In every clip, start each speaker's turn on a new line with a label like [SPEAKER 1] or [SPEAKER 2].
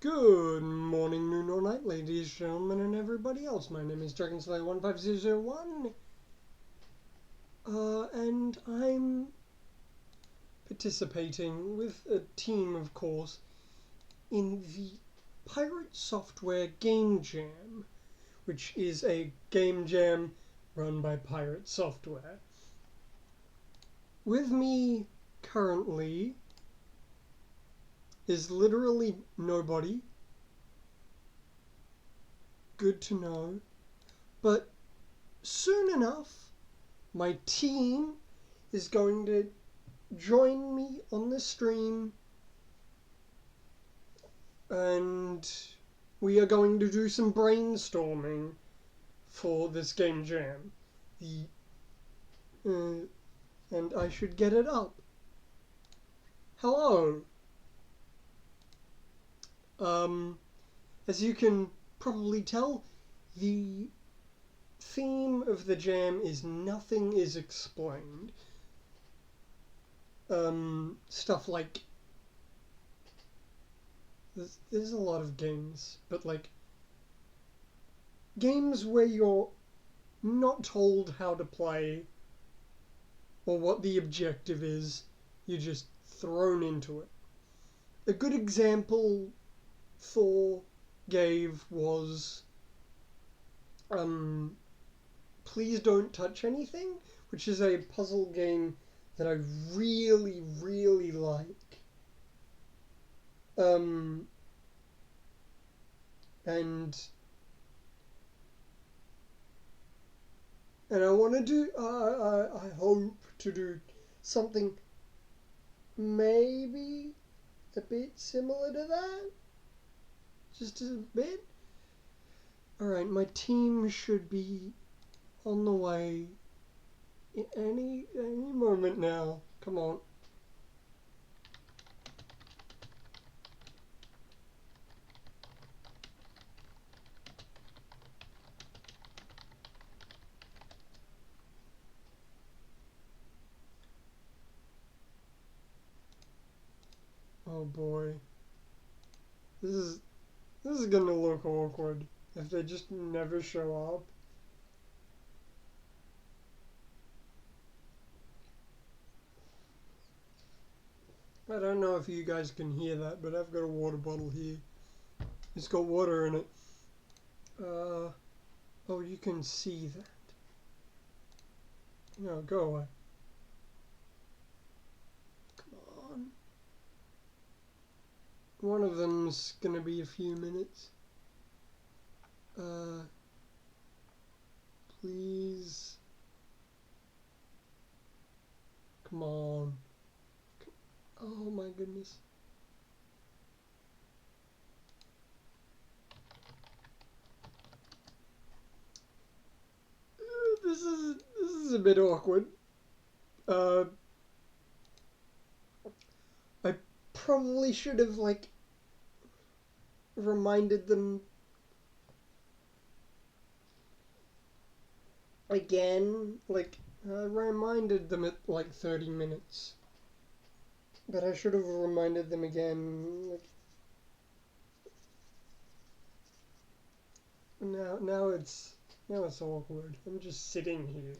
[SPEAKER 1] Good morning, noon or night, ladies, gentlemen, and everybody else. My name is DragonSlayer15001, and I'm participating with a team, of course, in the Pirate Software Game Jam, which is a game jam run by Pirate Software. With me currently is literally nobody. Good to know. But soon enough, my team is going to join me on the stream, and we are going to do some brainstorming for this game jam. And I should get it up. Hello. As you can probably tell, the theme of the jam is nothing is explained. Stuff like there's a lot of games, but like games where you're not told how to play or what the objective is, you're just thrown into it. A good example Thor gave was Please Don't Touch Anything, which is a puzzle game that I really, really like. And I want to do, I hope to do something maybe a bit similar to that. Just a bit. Alright, my team should be on the way in any moment now. Come on. Oh boy. This is gonna look awkward if they just never show up. I don't know if you guys can hear that, but I've got a water bottle here. It's got water in it. Oh, you can see that. No, go away. Come on. One of them's gonna be a few minutes. Please. Come on. Oh my goodness. This is a bit awkward. I probably should have like reminded them again. Like I reminded them at like 30 minutes, but I should have reminded them again. Like now it's awkward. I'm just sitting here.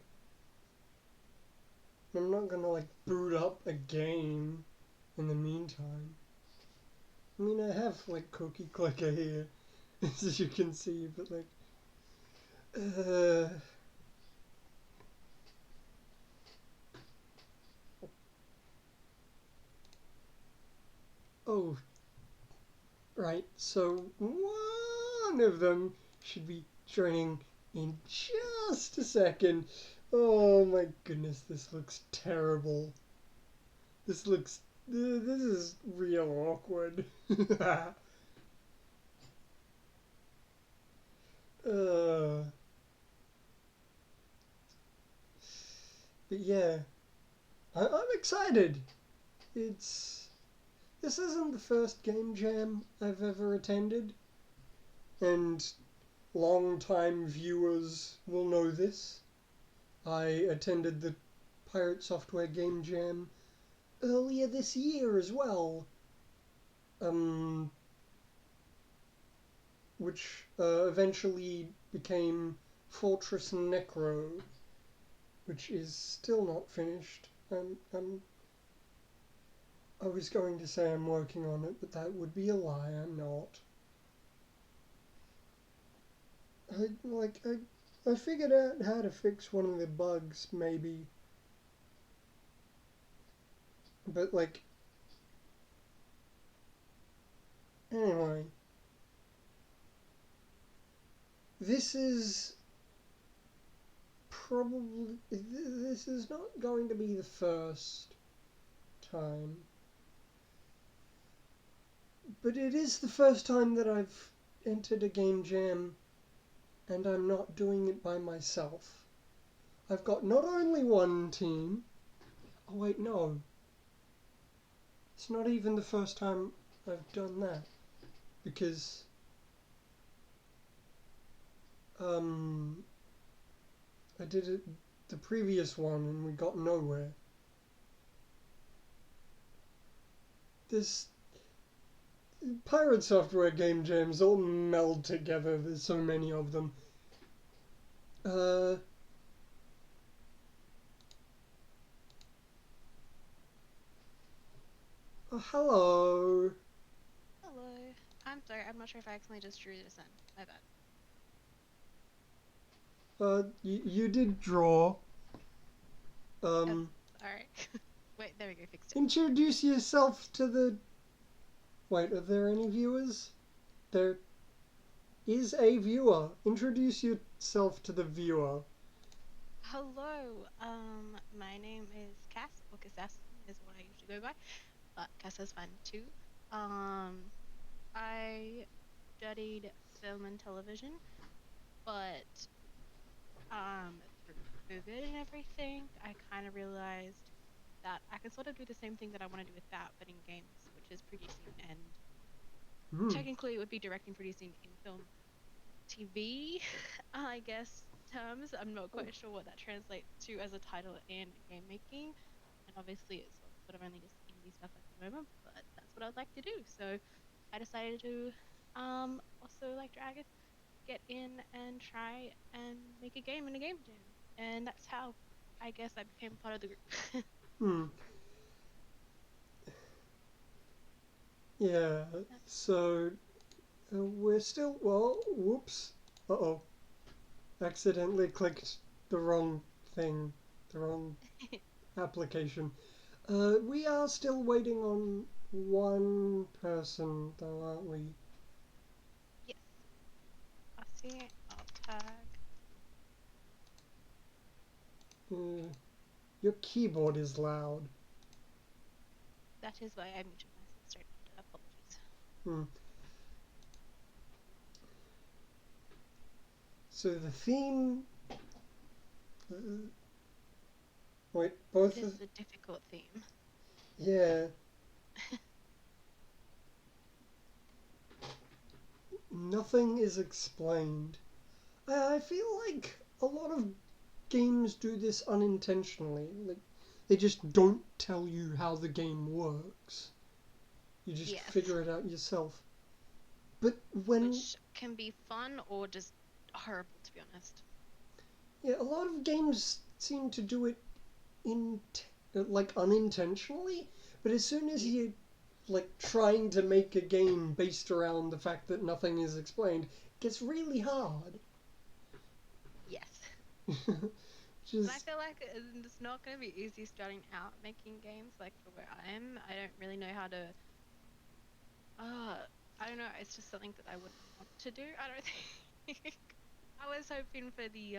[SPEAKER 1] I'm not gonna like boot up a game in the meantime. I mean, I have like Cookie Clicker here, as you can see, but like, oh, right. So one of them should be joining in just a second. Oh my goodness, this looks terrible. This is real awkward. uh, but yeah, I'm excited. This isn't the first game jam I've ever attended, and long-time viewers will know this. I attended the Pirate Software Game Jam earlier this year as well. which eventually became Fortress Necro, which is still not finished. I was going to say I'm working on it, but that would be a lie. I'm not. I figured out how to fix one of the bugs, maybe. But, like... Anyway. This is... probably... This is not going to be the first time. But it is the first time that I've entered a game jam and I'm not doing it by myself. I've got not only one team... Oh wait, no. It's not even the first time I've done that. Because... I did it the previous one and we got nowhere. This... Pirate Software game jams all meld together. There's so many of them. Oh, hello.
[SPEAKER 2] Hello. I'm sorry, I'm not sure if I accidentally just drew this in. My bad.
[SPEAKER 1] You did draw.
[SPEAKER 2] Alright. Wait, there we go, fixed it.
[SPEAKER 1] Introduce yourself to the... Wait, are there any viewers? There is a viewer. Introduce yourself to the viewer.
[SPEAKER 2] Hello, my name is Cass, or Cass is what I usually go by, but Cass is fine too. I studied film and television, but, through COVID and everything, I kind of realized that I can sort of do the same thing that I want to do with that, but in games, which is producing and technically it would be directing, producing in film TV, I guess, terms. I'm not quite sure what that translates to as a title in game making, and obviously it's sort of only just indie stuff at the moment, but that's what I'd like to do. So I decided to also, like Dragon, get in and try and make a game in a game jam, and that's how I guess I became part of the group.
[SPEAKER 1] Yeah, so we're still... Well, whoops. Uh-oh. Accidentally clicked the wrong thing. The wrong application. We are still waiting on one person, though, aren't we?
[SPEAKER 2] Yes. I'll see. I'll tag.
[SPEAKER 1] Your keyboard is loud.
[SPEAKER 2] That is why I muted myself straight after. Apologies.
[SPEAKER 1] So the theme... Wait, both
[SPEAKER 2] it is a difficult theme.
[SPEAKER 1] Yeah. Nothing is explained. I feel like a lot of games do this unintentionally. Like, they just don't tell you how the game works. You just figure it out yourself. But when...
[SPEAKER 2] Which can be fun or just horrible, to be honest.
[SPEAKER 1] Yeah, a lot of games seem to do it unintentionally, but as soon as you trying to make a game based around the fact that nothing is explained, it gets really hard.
[SPEAKER 2] Yes. And I feel like it's not going to be easy starting out making games, like for where I am. I don't really know how to... I don't know, it's just something that I wouldn't want to do, I don't think. I was hoping for the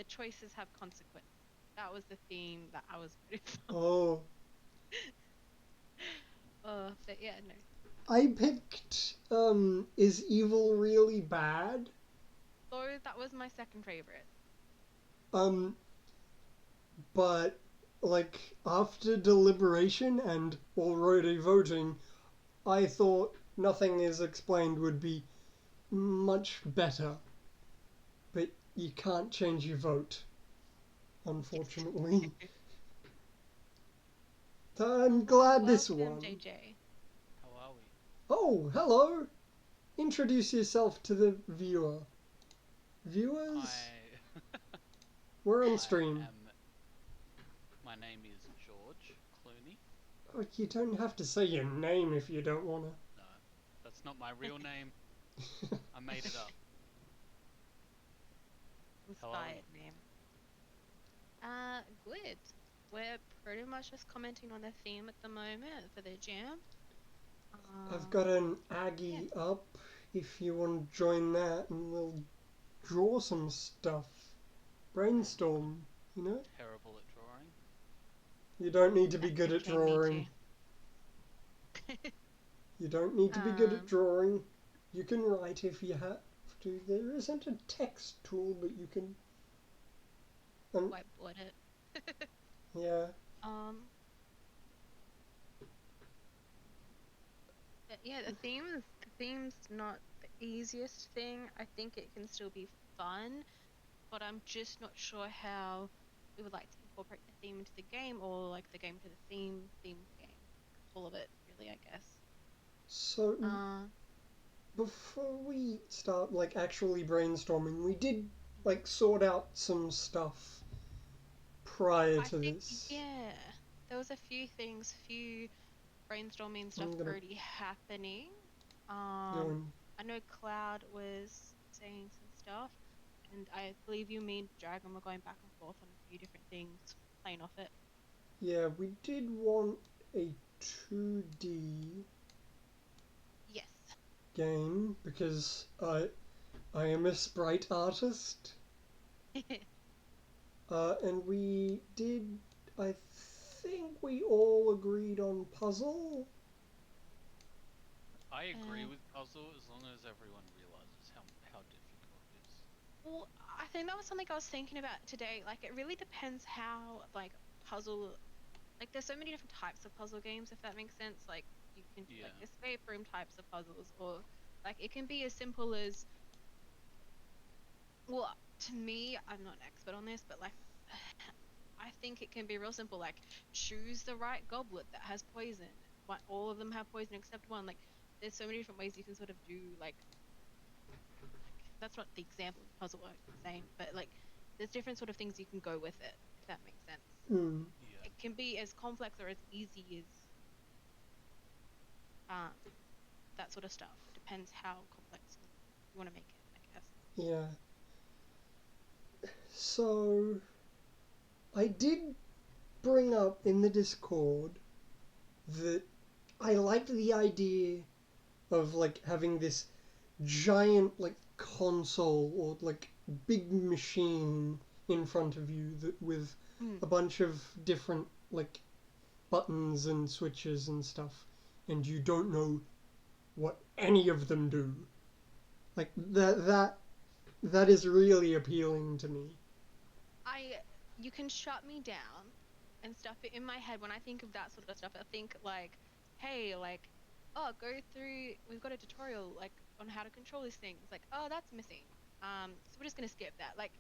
[SPEAKER 2] choices have consequence. That was the theme that I was hoping for. But yeah, no.
[SPEAKER 1] I picked, Is Evil Really Bad?
[SPEAKER 2] So that was my second favorite.
[SPEAKER 1] But, after deliberation and already voting, I thought Nothing Is Explained would be much better. But you can't change your vote, unfortunately. I'm glad this one.
[SPEAKER 2] JJ.
[SPEAKER 3] How are we?
[SPEAKER 1] Oh, hello! introduce yourself to the viewer. Viewers, we're on stream.
[SPEAKER 3] My name is George Clooney.
[SPEAKER 1] Oh, you don't have to say your name if you don't want to.
[SPEAKER 3] No, that's not my real name. I made it up.
[SPEAKER 2] Inspired name. Good. We're pretty much just commenting on the theme at the moment for the jam.
[SPEAKER 1] I've got an Aggie up if you want to join that, and we'll draw some stuff. Brainstorm, you know?
[SPEAKER 3] Terrible at drawing.
[SPEAKER 1] You don't need to be good at drawing. You don't need to be good at drawing. You can write if you have to. There isn't a text tool, but you can...
[SPEAKER 2] whiteboard it.
[SPEAKER 1] Yeah.
[SPEAKER 2] But yeah, the theme's not the easiest thing. I think it can still be fun, but I'm just not sure how we would like to incorporate the theme into the game, or like the game to the theme the game. All of it, really, I guess.
[SPEAKER 1] So, before we start, like, actually brainstorming, we did, like, sort out some stuff prior to this.
[SPEAKER 2] Yeah, there was a few brainstorming stuff already happening. I know Cloud was saying some stuff, and I believe you, me, and Dragon were going back and forth on a few different things, playing off it.
[SPEAKER 1] Yeah, we did want a 2D game because I am a sprite artist. And we did, I think we all agreed on puzzle.
[SPEAKER 3] I agree with puzzle as long as everyone realizes how difficult it is.
[SPEAKER 2] Well, I think that was something I was thinking about today. Like, it really depends how, like, puzzle... Like, there's so many different types of puzzle games, if that makes sense. Like, you can do, like, escape room types of puzzles, or, like, it can be as simple as... Well, to me, I'm not an expert on this, but, like, I think it can be real simple. Like, choose the right goblet that has poison. All of them have poison except one. Like, there's so many different ways you can sort of do, like that's not the example of the puzzle I'm saying, but, like, there's different sort of things you can go with it, if that makes sense.
[SPEAKER 3] Yeah.
[SPEAKER 2] It can be as complex or as easy as that sort of stuff. It depends how complex you want to make it, I guess.
[SPEAKER 1] Yeah. So, I did bring up in the Discord that I liked the idea of, like, having this giant, like, console or, like, big machine in front of you that with a bunch of different, like, buttons and switches and stuff, and you don't know what any of them do. Like, that is really appealing to me.
[SPEAKER 2] You can shut me down and stuff it in my head. When I think of that sort of stuff, I think, like, hey, like, oh, we've got a tutorial, like, on how to control these things. Like, oh, that's missing. So we're just gonna skip that. Like,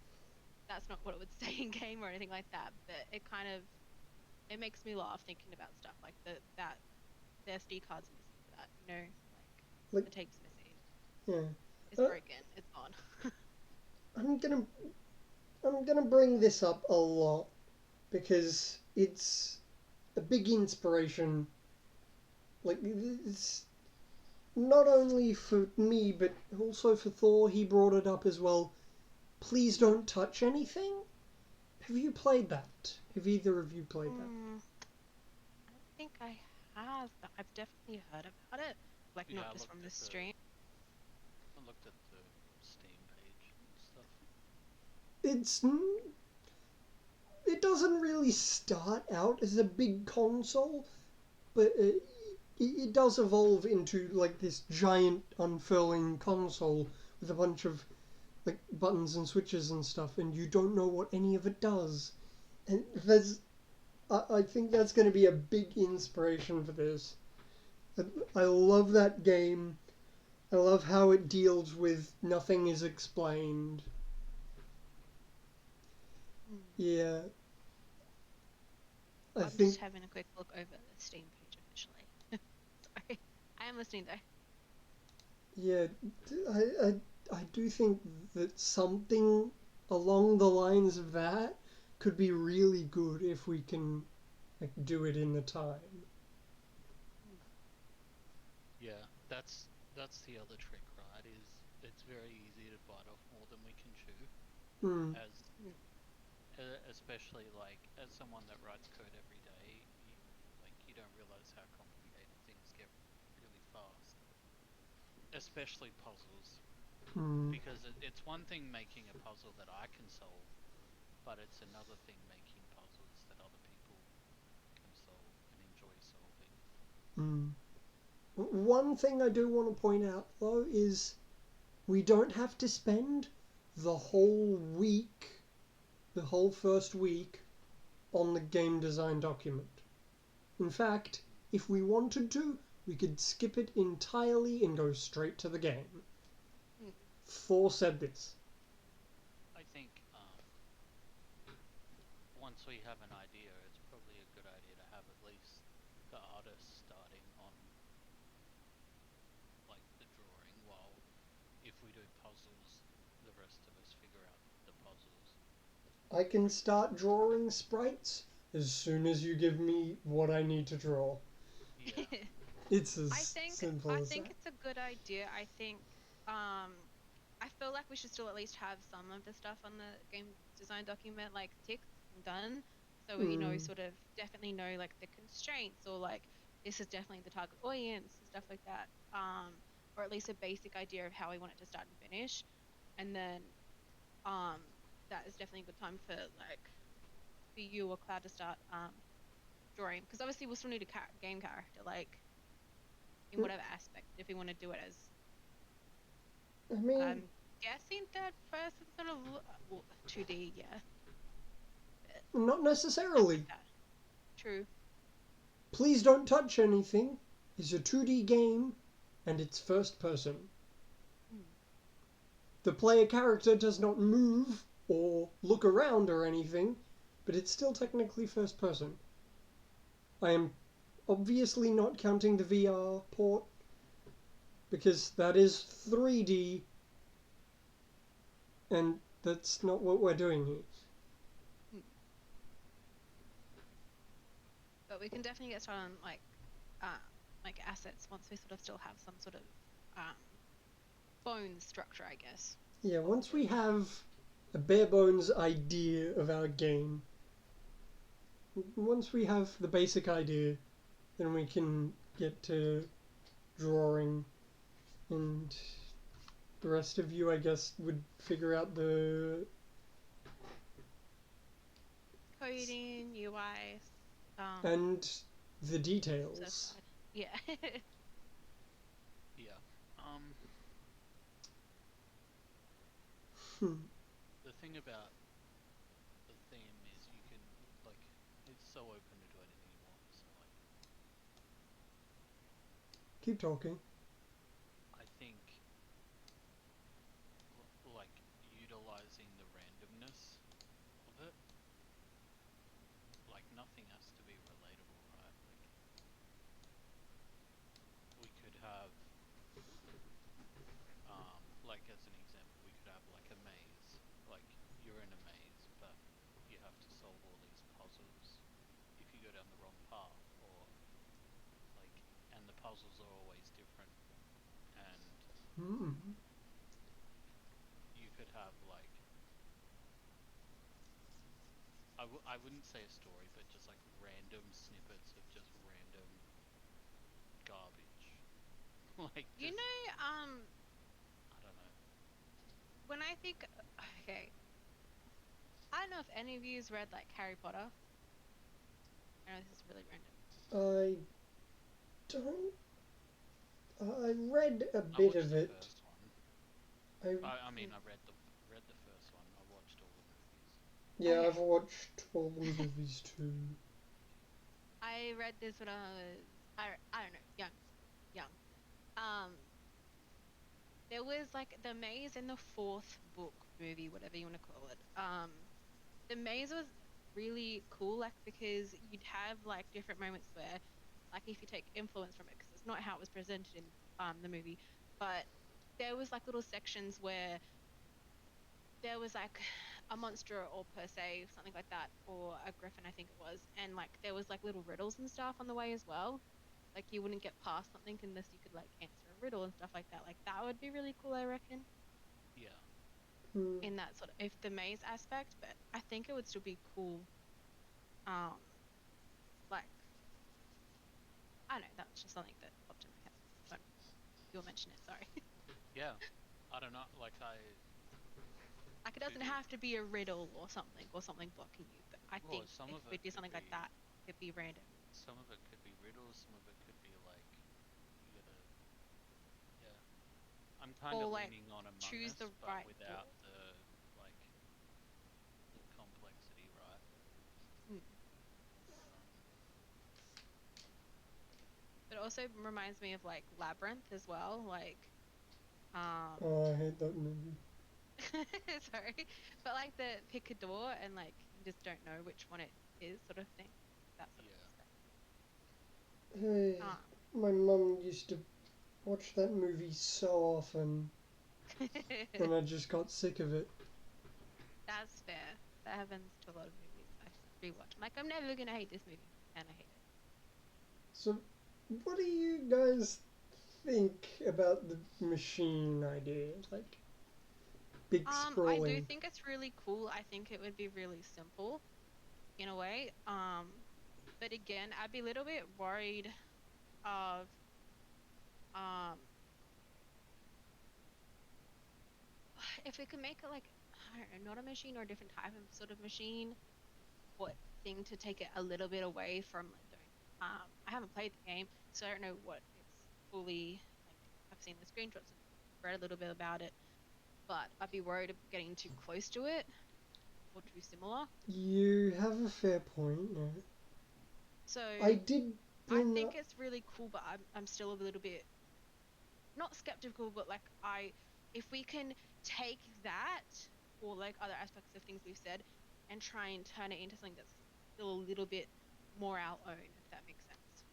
[SPEAKER 2] that's not what it would say in game or anything like that, but it makes me laugh thinking about stuff like the SD cards are missing for that, you know, like the tape's missing.
[SPEAKER 1] Yeah.
[SPEAKER 2] It's broken. It's gone.
[SPEAKER 1] I'm gonna bring this up a lot because it's a big inspiration. Like, it's not only for me, but also for Thor. He brought it up as well. Please don't touch anything. Have you played that? Have either of you played that?
[SPEAKER 2] I don't think I have, but I've definitely heard about it. Like, not just from the stream.
[SPEAKER 3] I looked at the Steam page and stuff.
[SPEAKER 1] It doesn't really start out as a big console, but it does evolve into, like, this giant unfurling console with a bunch of, like, buttons and switches and stuff, and you don't know what any of it does. And I think that's going to be a big inspiration for this. I love that game. I love how it deals with nothing is explained. Yeah.
[SPEAKER 2] I'm just having a quick look over the Steam page officially. Sorry. I am listening though.
[SPEAKER 1] Yeah, I do think that something along the lines of that could be really good if we can like do it in the time.
[SPEAKER 3] Yeah, that's the other trick, right? Is it's very easy to bite off more than we can chew,
[SPEAKER 1] Hmm.
[SPEAKER 3] as especially like as someone that writes code every day, like you don't realize how complicated things get really fast, especially puzzles.
[SPEAKER 1] Hmm.
[SPEAKER 3] Because it's one thing making a puzzle that I can solve, but it's another thing making puzzles that other people can solve and enjoy solving.
[SPEAKER 1] Hmm. One thing I do want to point out though is we don't have to spend the whole week, the whole first week, on the game design document. In fact, if we wanted to, we could skip it entirely and go straight to the game.
[SPEAKER 2] Mm.
[SPEAKER 1] Thor said this.
[SPEAKER 3] I think once we have an idea, it's probably a good idea to have at least the artist starting on like the drawing, while if we do puzzles, the rest of us figure out the puzzles.
[SPEAKER 1] I can start drawing sprites as soon as you give me what I need to draw.
[SPEAKER 3] Yeah,
[SPEAKER 1] It's
[SPEAKER 2] I
[SPEAKER 1] as
[SPEAKER 2] think
[SPEAKER 1] simple
[SPEAKER 2] I
[SPEAKER 1] as
[SPEAKER 2] think
[SPEAKER 1] that.
[SPEAKER 2] it's a good idea. I think um I feel like we should still at least have some of the stuff on the game design document like ticked and done, so we know
[SPEAKER 1] Mm,
[SPEAKER 2] sort of definitely know like the constraints or like this is definitely the target audience and stuff like that. Or at least a basic idea of how we want it to start and finish, and then um that is definitely a good time for like for you or Cloud to start drawing, because obviously we'll still need a game character like in
[SPEAKER 1] mm,
[SPEAKER 2] whatever aspect if we want to do it as
[SPEAKER 1] I mean,
[SPEAKER 2] I'm guessing third person sort of well, 2D, yeah, but
[SPEAKER 1] not
[SPEAKER 2] stuff like
[SPEAKER 1] necessarily.
[SPEAKER 2] that. True.
[SPEAKER 1] Please Don't Touch Anything is a 2D game and it's first person.
[SPEAKER 2] Hmm.
[SPEAKER 1] The player character does not move or look around or anything, but it's still technically first person. I am obviously not counting the VR port because that is 3D and that's not what we're doing here.
[SPEAKER 2] Hmm. But we can definitely get started on uh like assets once we sort of still have some sort of um bone structure, I guess.
[SPEAKER 1] Yeah, once we have a bare bones idea of our game, once we have the basic idea, then we can get to drawing, and the rest of you, I guess, would figure out the
[SPEAKER 2] Coding, UI,
[SPEAKER 1] and the
[SPEAKER 2] stuff
[SPEAKER 1] details.
[SPEAKER 2] side. Yeah.
[SPEAKER 3] yeah.
[SPEAKER 1] Hmm.
[SPEAKER 3] The thing about the theme is you can like it's so open to do anything you want. So like
[SPEAKER 1] Keep talking.
[SPEAKER 3] I think like utilizing the randomness of it, like nothing has to be relatable, right? Like we could have like as an example, we could have like a maze. Like you're in a maze, but you have to solve all these puzzles if you go down the wrong path, or like, and the puzzles are always different. And
[SPEAKER 1] Hmm.
[SPEAKER 3] you could have like, I wouldn't say a story, but just like random snippets of just random garbage. Like
[SPEAKER 2] You
[SPEAKER 3] just,
[SPEAKER 2] know,
[SPEAKER 3] I don't know.
[SPEAKER 2] when I think, okay, I don't know if any of you's read like Harry Potter. I know this is really random.
[SPEAKER 1] I don't. I read a
[SPEAKER 3] I
[SPEAKER 1] bit
[SPEAKER 3] watched
[SPEAKER 1] of
[SPEAKER 3] the
[SPEAKER 1] it.
[SPEAKER 3] first one.
[SPEAKER 1] I
[SPEAKER 3] I mean, I read the first one. I watched all the movies.
[SPEAKER 1] Yeah, I've
[SPEAKER 2] Okay,
[SPEAKER 1] watched all the movies too.
[SPEAKER 2] I read this when I was I don't know, young. Um, there was like the maze in the fourth book movie, whatever you want to call it. The maze was really cool, like because you'd have like different moments where, like, if you take influence from it, because it's not how it was presented in the movie, but there was like little sections where there was like a monster or per se, something like that, or a griffin, I think it was, and like there was like little riddles and stuff on the way as well. Like you wouldn't get past something unless you could like answer a riddle and stuff like that. Like that would be really cool, I reckon,
[SPEAKER 3] Yeah.
[SPEAKER 1] Hmm.
[SPEAKER 2] in that sort of if the maze aspect. But I think it would still be cool. Um, like I don't know, that's just something that popped in my head when you were mentioning it. Sorry.
[SPEAKER 3] Yeah. I don't know. Like
[SPEAKER 2] Like it
[SPEAKER 3] to
[SPEAKER 2] doesn't have to be a riddle or something blocking you. But I
[SPEAKER 3] well,
[SPEAKER 2] think
[SPEAKER 3] some
[SPEAKER 2] if
[SPEAKER 3] of
[SPEAKER 2] we
[SPEAKER 3] it
[SPEAKER 2] do
[SPEAKER 3] could
[SPEAKER 2] something like
[SPEAKER 3] be
[SPEAKER 2] that, it could be random.
[SPEAKER 3] some of it could be riddles. Some of it could be like you gotta. Yeah. I'm kind
[SPEAKER 2] Or
[SPEAKER 3] of
[SPEAKER 2] like
[SPEAKER 3] leaning on Among
[SPEAKER 2] choose the
[SPEAKER 3] Us, but
[SPEAKER 2] right door.
[SPEAKER 3] without like the complexity, right?
[SPEAKER 2] Hmm.
[SPEAKER 3] Um,
[SPEAKER 2] It also reminds me of like Labyrinth as well. Like, um,
[SPEAKER 1] Oh, I hate that movie.
[SPEAKER 2] sorry, but like the pick a door and like you just don't know which one it is, sort of thing. That sort of
[SPEAKER 3] yeah.
[SPEAKER 2] aspect.
[SPEAKER 1] Hey, my mum used to watch that movie so often, and I just got sick of it.
[SPEAKER 2] That's fair. That happens to a lot of movies. I rewatch. I'm like, I'm never gonna hate this movie, and I hate it.
[SPEAKER 1] So, what do you guys think about the machine idea? Like, big
[SPEAKER 2] I do
[SPEAKER 1] sprawling.
[SPEAKER 2] think it's really cool. I think it would be really simple in a way. But again, I'd be a little bit worried of um if we could make it like I don't know, not a machine or a different type of sort of machine or thing to take it a little bit away from like don't I haven't played the game, so I don't know what it's fully like. I've seen the screenshots and read a little bit about it, but I'd be worried of getting too close to it or too similar.
[SPEAKER 1] You have a fair point. Yeah.
[SPEAKER 2] So
[SPEAKER 1] I did
[SPEAKER 2] I
[SPEAKER 1] bring
[SPEAKER 2] think
[SPEAKER 1] up.
[SPEAKER 2] it's really cool, but I'm still a little bit not skeptical, but like if we can take that or like other aspects of things we've said and try and turn it into something that's still a little bit more our own, if that makes sense.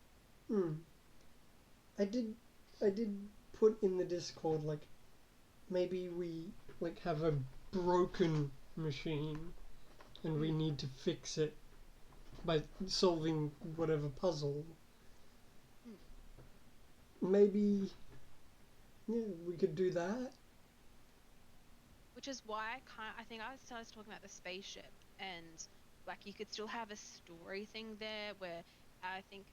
[SPEAKER 1] Hmm. I did. I did put in the Discord like maybe we like have a broken machine and we
[SPEAKER 2] Mm.
[SPEAKER 1] need to fix it by solving whatever puzzle.
[SPEAKER 2] Mm.
[SPEAKER 1] Maybe yeah, we could do that.
[SPEAKER 2] Which is why I think I started talking about the spaceship and like you could still have a story thing there where I think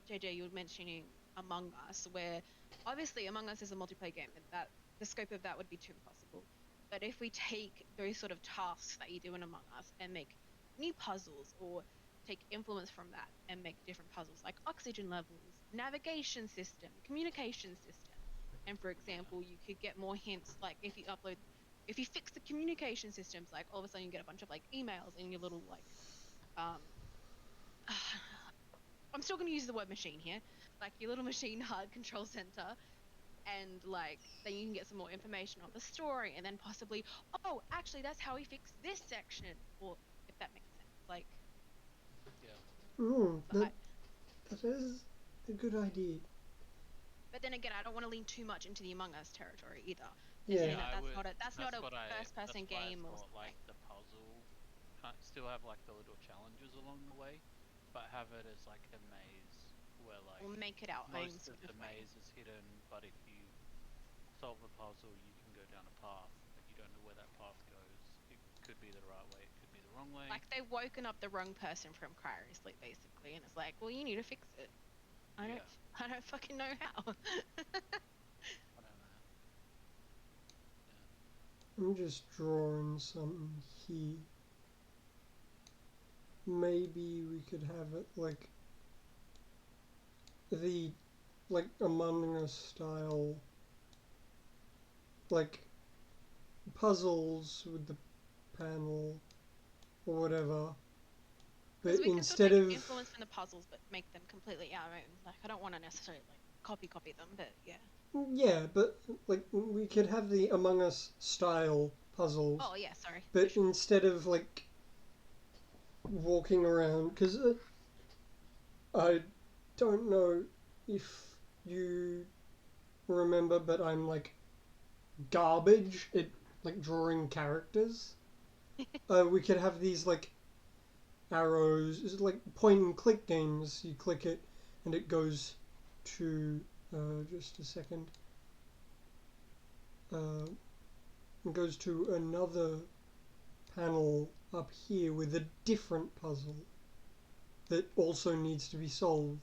[SPEAKER 2] JJ you were mentioning Among Us where obviously Among Us is a multiplayer game and that the scope of that would be too impossible. But if we take those sort of tasks that you do in Among Us and make new puzzles or take influence from that and make different puzzles like oxygen levels, navigation system, communication system. And for
[SPEAKER 3] Yeah.
[SPEAKER 2] example, you could get more hints like if you fix the communication systems, like all of a sudden you get a bunch of like emails in your little like um I'm still going to use the word machine here, like your little machine hard control center, and like then you can get some more information on the story, and then possibly, oh, actually that's how we fix this section, or if that makes sense. Like,
[SPEAKER 3] Yeah.
[SPEAKER 1] Hmm.
[SPEAKER 2] but
[SPEAKER 1] That that is a good idea.
[SPEAKER 2] but then again, I don't want to lean too much into the Among Us territory either, and
[SPEAKER 1] Yeah.
[SPEAKER 2] saying
[SPEAKER 3] Yeah,
[SPEAKER 2] that
[SPEAKER 3] I would.
[SPEAKER 2] that's not a first
[SPEAKER 3] That's
[SPEAKER 2] person
[SPEAKER 3] why I
[SPEAKER 2] game or
[SPEAKER 3] thought like
[SPEAKER 2] something.
[SPEAKER 3] the puzzle still have like the little challenges along the way, but have it as like a maze where
[SPEAKER 2] Or
[SPEAKER 3] like
[SPEAKER 2] make it our own
[SPEAKER 3] most of
[SPEAKER 2] sort
[SPEAKER 3] the
[SPEAKER 2] of way.
[SPEAKER 3] maze is hidden, but if you solve the puzzle, you can go down a path, but you don't know where that path goes. It could be the right way, it could be the wrong way.
[SPEAKER 2] Like they've woken up the wrong person from cryoslip basically, and it's like, well, you need to fix it. I don't
[SPEAKER 3] Yeah,
[SPEAKER 2] I don't fucking know how.
[SPEAKER 3] I don't know. Yeah,
[SPEAKER 1] I'm just drawing something here. Maybe we could have it like the like Among Us style, like puzzles with the panel or whatever.
[SPEAKER 2] Because
[SPEAKER 1] But
[SPEAKER 2] we can still
[SPEAKER 1] instead
[SPEAKER 2] take
[SPEAKER 1] of
[SPEAKER 2] influence from the puzzles, but make them completely our own. Like I don't want to necessarily like copy them, but yeah.
[SPEAKER 1] yeah, but like we could have the Among Us style puzzles,
[SPEAKER 2] Oh yeah, sorry, for
[SPEAKER 1] but
[SPEAKER 2] sure.
[SPEAKER 1] instead of like walking around, because I don't know if you remember, but I'm like garbage at like drawing characters. We could have these like arrows. It's like point and click games. You click it, and it goes to just a second. It goes to another panel up here with a different puzzle that also needs to be solved.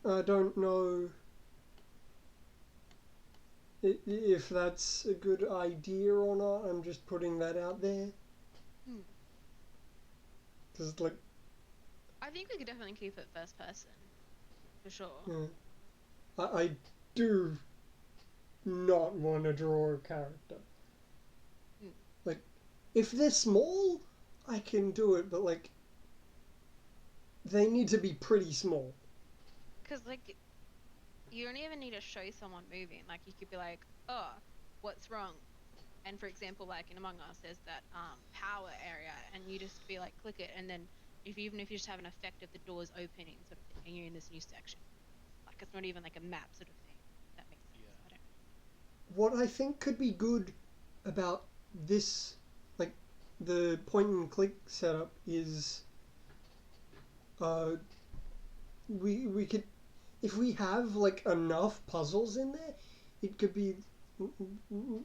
[SPEAKER 1] I don't know if that's a good idea or not. I'm just putting that out there. Because, like...
[SPEAKER 2] I think we could definitely keep it first person. For sure.
[SPEAKER 1] Yeah. I do not want to draw a character. Like, if they're small, I can do it, but, like, they need to be pretty small.
[SPEAKER 2] Because, like, you don't even need to show someone moving. Like, you could be like, oh, what's wrong? And for example, like in Among Us, there's that power area, and you just be like, click it, and then even if you just have an effect of the doors opening, sort of thing, and you're in this new section. Like, it's not even like a map sort of thing. That makes sense.
[SPEAKER 3] Yeah.
[SPEAKER 2] I don't know.
[SPEAKER 1] What I think could be good about this, like, the point and click setup is, we could, if we have like enough puzzles in there, it could be,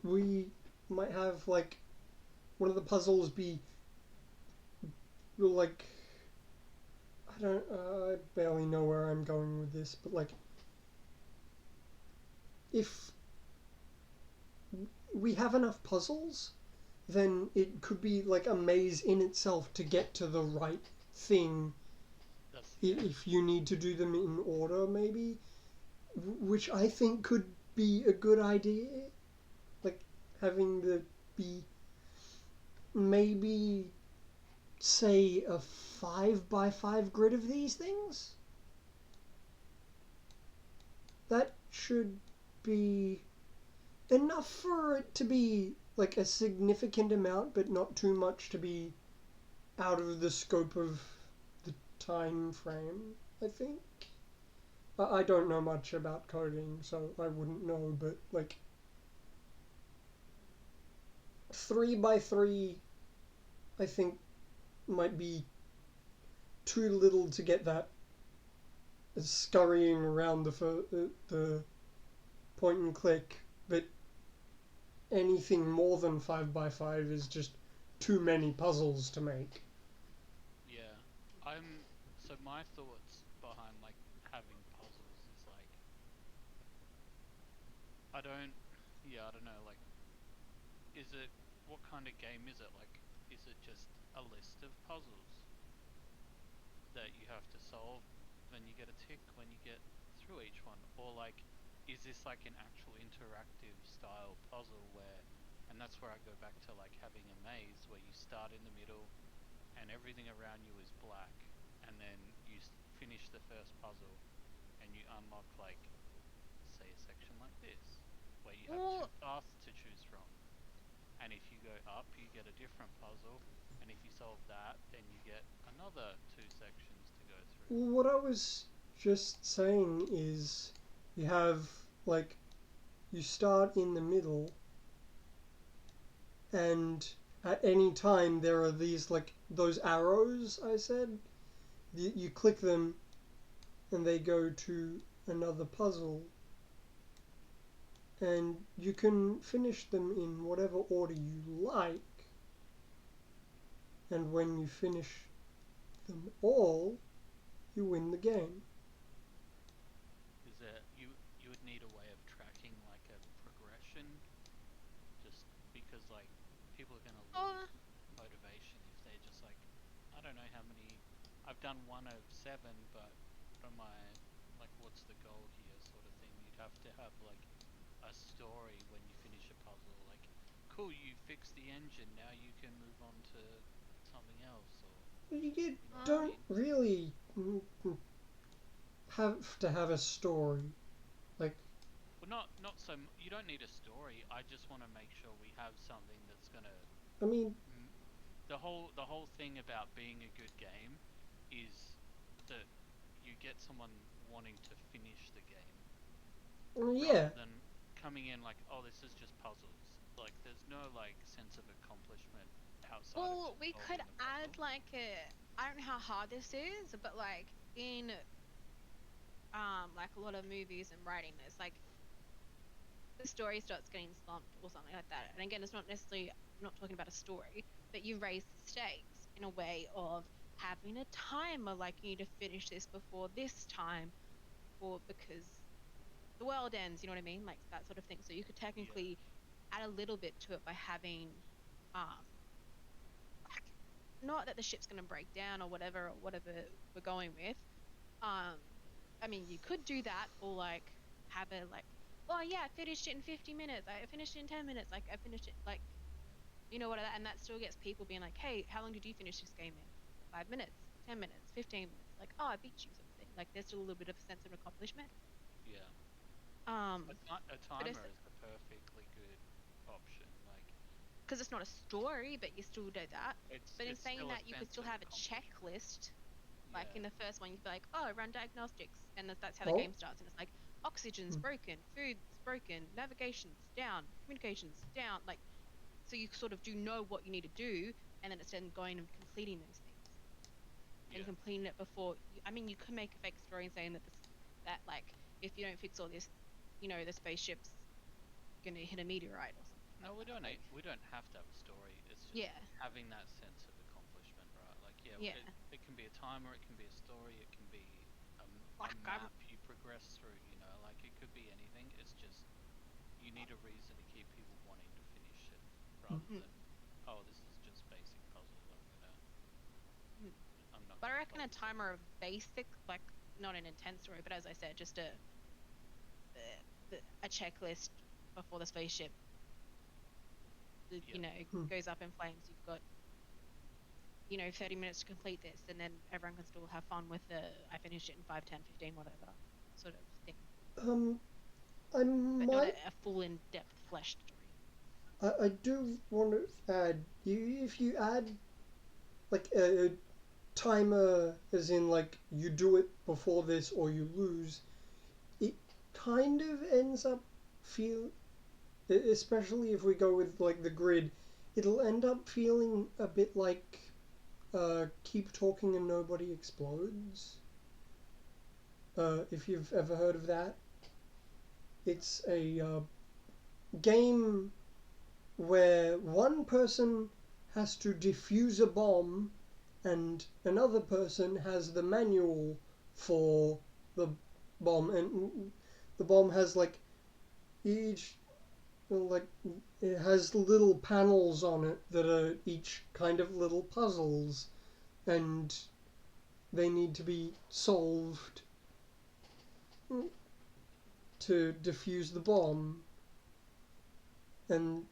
[SPEAKER 1] we might have like one of the puzzles be like, I barely know where I'm going with this, but like, if we have enough puzzles, then it could be like a maze in itself to get to the right thing. If you need to do them in order, maybe, which I think could be a good idea. Like having the be maybe say a 5x5 grid of these things. That should be enough for it to be like a significant amount, but not too much to be out of the scope of the time frame, I think. I don't know much about coding, so I wouldn't know, but like 3x3 I think might be too little to get that scurrying around the point and click, but anything more than 5x5 is just too many puzzles to make.
[SPEAKER 3] Yeah, so my thoughts behind like having puzzles is like, I don't know, like, what kind of game is it? Like, is it just a list of puzzles that you have to solve, then you get a tick when you get through each one? Or like, is this like an actual interactive style puzzle where, and that's where I go back to like having a maze where you start in the middle and everything around you is black, and then you finish the first puzzle and you unlock like, say, a section like this where you have two paths to choose from, and if you go up you get a different puzzle, and if you solve that then you get another two sections to go through.
[SPEAKER 1] What I was just saying is you have like, you start in the middle, and at any time there are these like those arrows I said. You click them and they go to another puzzle, and you can finish them in whatever order you like, and when you finish them all, you win the game.
[SPEAKER 3] Is there, you would need a way of tracking like a progression, just because like people are going to lose motivation if they're just like, I don't know how many, I've done 1 of 7, but what am I, like, what's the goal here, sort of thing. You'd have to have like a story when you finish a puzzle, like, cool, you fixed the engine, now you can move on to something else, or
[SPEAKER 1] You don't really have to have a story. Like,
[SPEAKER 3] well, not so. You don't need a story. I just want to make sure we have something that's gonna.
[SPEAKER 1] I mean,
[SPEAKER 3] the whole thing about being a good game is that you get someone wanting to finish the game.
[SPEAKER 1] yeah.
[SPEAKER 3] coming in like, oh, this is just puzzles. Like, there's no like sense of accomplishment outside of
[SPEAKER 2] Well,
[SPEAKER 3] just
[SPEAKER 2] we
[SPEAKER 3] solving
[SPEAKER 2] could
[SPEAKER 3] the puzzle.
[SPEAKER 2] add like a. I don't know how hard this is, but like in like a lot of movies and writing this, like the story starts getting slumped or something like that. And again, it's not necessarily, I'm not talking about a story, but you raise the stakes in a way of having a timer, like you need to finish this before this time, or because the world ends, you know what I mean? Like that sort of thing. So you could technically add a little bit to it by having, like, not that the ship's going to break down or whatever we're going with. Um, I mean, you could do that or like have a like, oh yeah, I finished it in 50 minutes. I finished it in 10 minutes. Like I finished it like, you know what? And that still gets people being like, hey, how long did you finish this game in? 5 minutes, 10 minutes, 15 minutes. Like, oh, I beat you, sort of thing. Like there's still a little bit of a sense of accomplishment.
[SPEAKER 3] Yeah.
[SPEAKER 2] Um,
[SPEAKER 3] A
[SPEAKER 2] but if
[SPEAKER 3] timer is a perfectly good option. Like,
[SPEAKER 2] because it's not a story, but you still do that. But in
[SPEAKER 3] it's
[SPEAKER 2] saying
[SPEAKER 3] still a
[SPEAKER 2] that, you could
[SPEAKER 3] sense
[SPEAKER 2] still
[SPEAKER 3] of
[SPEAKER 2] have a
[SPEAKER 3] accomplishment.
[SPEAKER 2] checklist. Like
[SPEAKER 3] Yeah.
[SPEAKER 2] in the first one, you'd be like, oh, run diagnostics, and that's how the
[SPEAKER 1] Oh,
[SPEAKER 2] game starts. And it's like oxygen's broken, food's broken, navigation's down, communication's down. Like, so you sort of do know what you need to do, and then it's then going and completing those things and
[SPEAKER 3] Yeah.
[SPEAKER 2] completing it before. I mean, you could make a fake story and saying that that like if you don't fix all this, you know, the spaceship's gonna hit a meteorite or something
[SPEAKER 3] No,
[SPEAKER 2] like that. Like,
[SPEAKER 3] we don't have to have a story. It's just
[SPEAKER 2] yeah,
[SPEAKER 3] having that sense of accomplishment, right? Like, yeah,
[SPEAKER 2] yeah.
[SPEAKER 3] it can be a timer, it can be a story, it can be a
[SPEAKER 2] Like I'm
[SPEAKER 3] map you progress through. You know, like it could be anything. It's just you need a reason to keep people wanting to finish it, rather
[SPEAKER 2] mm,
[SPEAKER 3] than, oh, this is just basic puzzle.
[SPEAKER 2] mm.
[SPEAKER 3] I'm not
[SPEAKER 2] But I
[SPEAKER 3] gonna
[SPEAKER 2] reckon
[SPEAKER 3] play
[SPEAKER 2] a
[SPEAKER 3] this anymore.
[SPEAKER 2] timer of basic, like not an intense story, but as I said, just a checklist before the spaceship, you
[SPEAKER 3] Yeah,
[SPEAKER 2] know, goes up in flames. You've got, you know, 30 minutes to complete this, and then everyone can still have fun with the I finished it in 5, 10, 15, whatever sort of thing,
[SPEAKER 1] um, I
[SPEAKER 2] but not
[SPEAKER 1] might,
[SPEAKER 2] a full in-depth fleshed story.
[SPEAKER 1] I do want to add, if you add like a timer, as in like you do it before this or you lose, it kind of ends up feel, especially if we go with like the grid, it'll end up feeling a bit like keep talking and nobody explodes. If you've ever heard of that, it's a game where one person has to defuse a bomb and another person has the manual for the bomb, and the bomb has like each, like, it has little panels on it that are each kind of little puzzles, and they need to be solved to defuse the bomb, and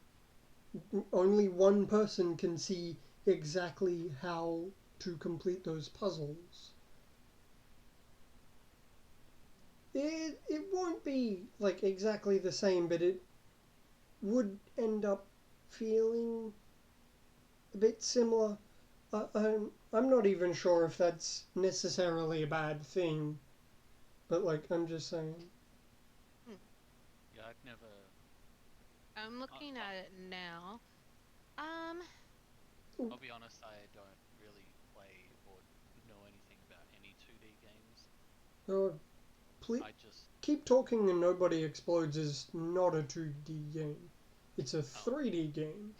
[SPEAKER 1] only one person can see exactly how to complete those puzzles. It won't be like exactly the same, but it would end up feeling a bit similar. I'm not even sure if that's necessarily a bad thing, but like I'm just saying.
[SPEAKER 2] Hmm.
[SPEAKER 3] yeah. I've never.
[SPEAKER 2] I'm looking at it now. Um,
[SPEAKER 3] I'll be honest. I don't really play or know anything about any 2D games.
[SPEAKER 1] Oh, please
[SPEAKER 3] I just.
[SPEAKER 1] keep talking and nobody explodes is not a 2D game. It's a
[SPEAKER 3] Oh,
[SPEAKER 1] 3D game.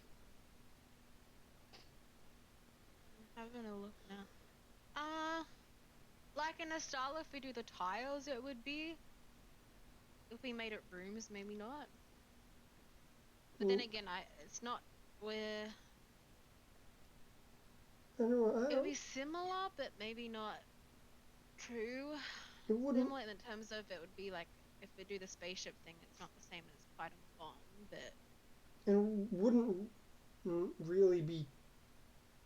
[SPEAKER 2] I'm having a look now. Uh, like in a style, if we do the tiles, it would be. If we made it rooms, maybe not. But then
[SPEAKER 1] Well,
[SPEAKER 2] again, it's not where
[SPEAKER 1] I don't
[SPEAKER 2] it would
[SPEAKER 1] know.
[SPEAKER 2] be similar, but maybe not too
[SPEAKER 1] It wouldn't.
[SPEAKER 2] similar in terms of it would be like if we do the spaceship thing, it's not the same as fighting a bomb, but
[SPEAKER 1] It wouldn't really be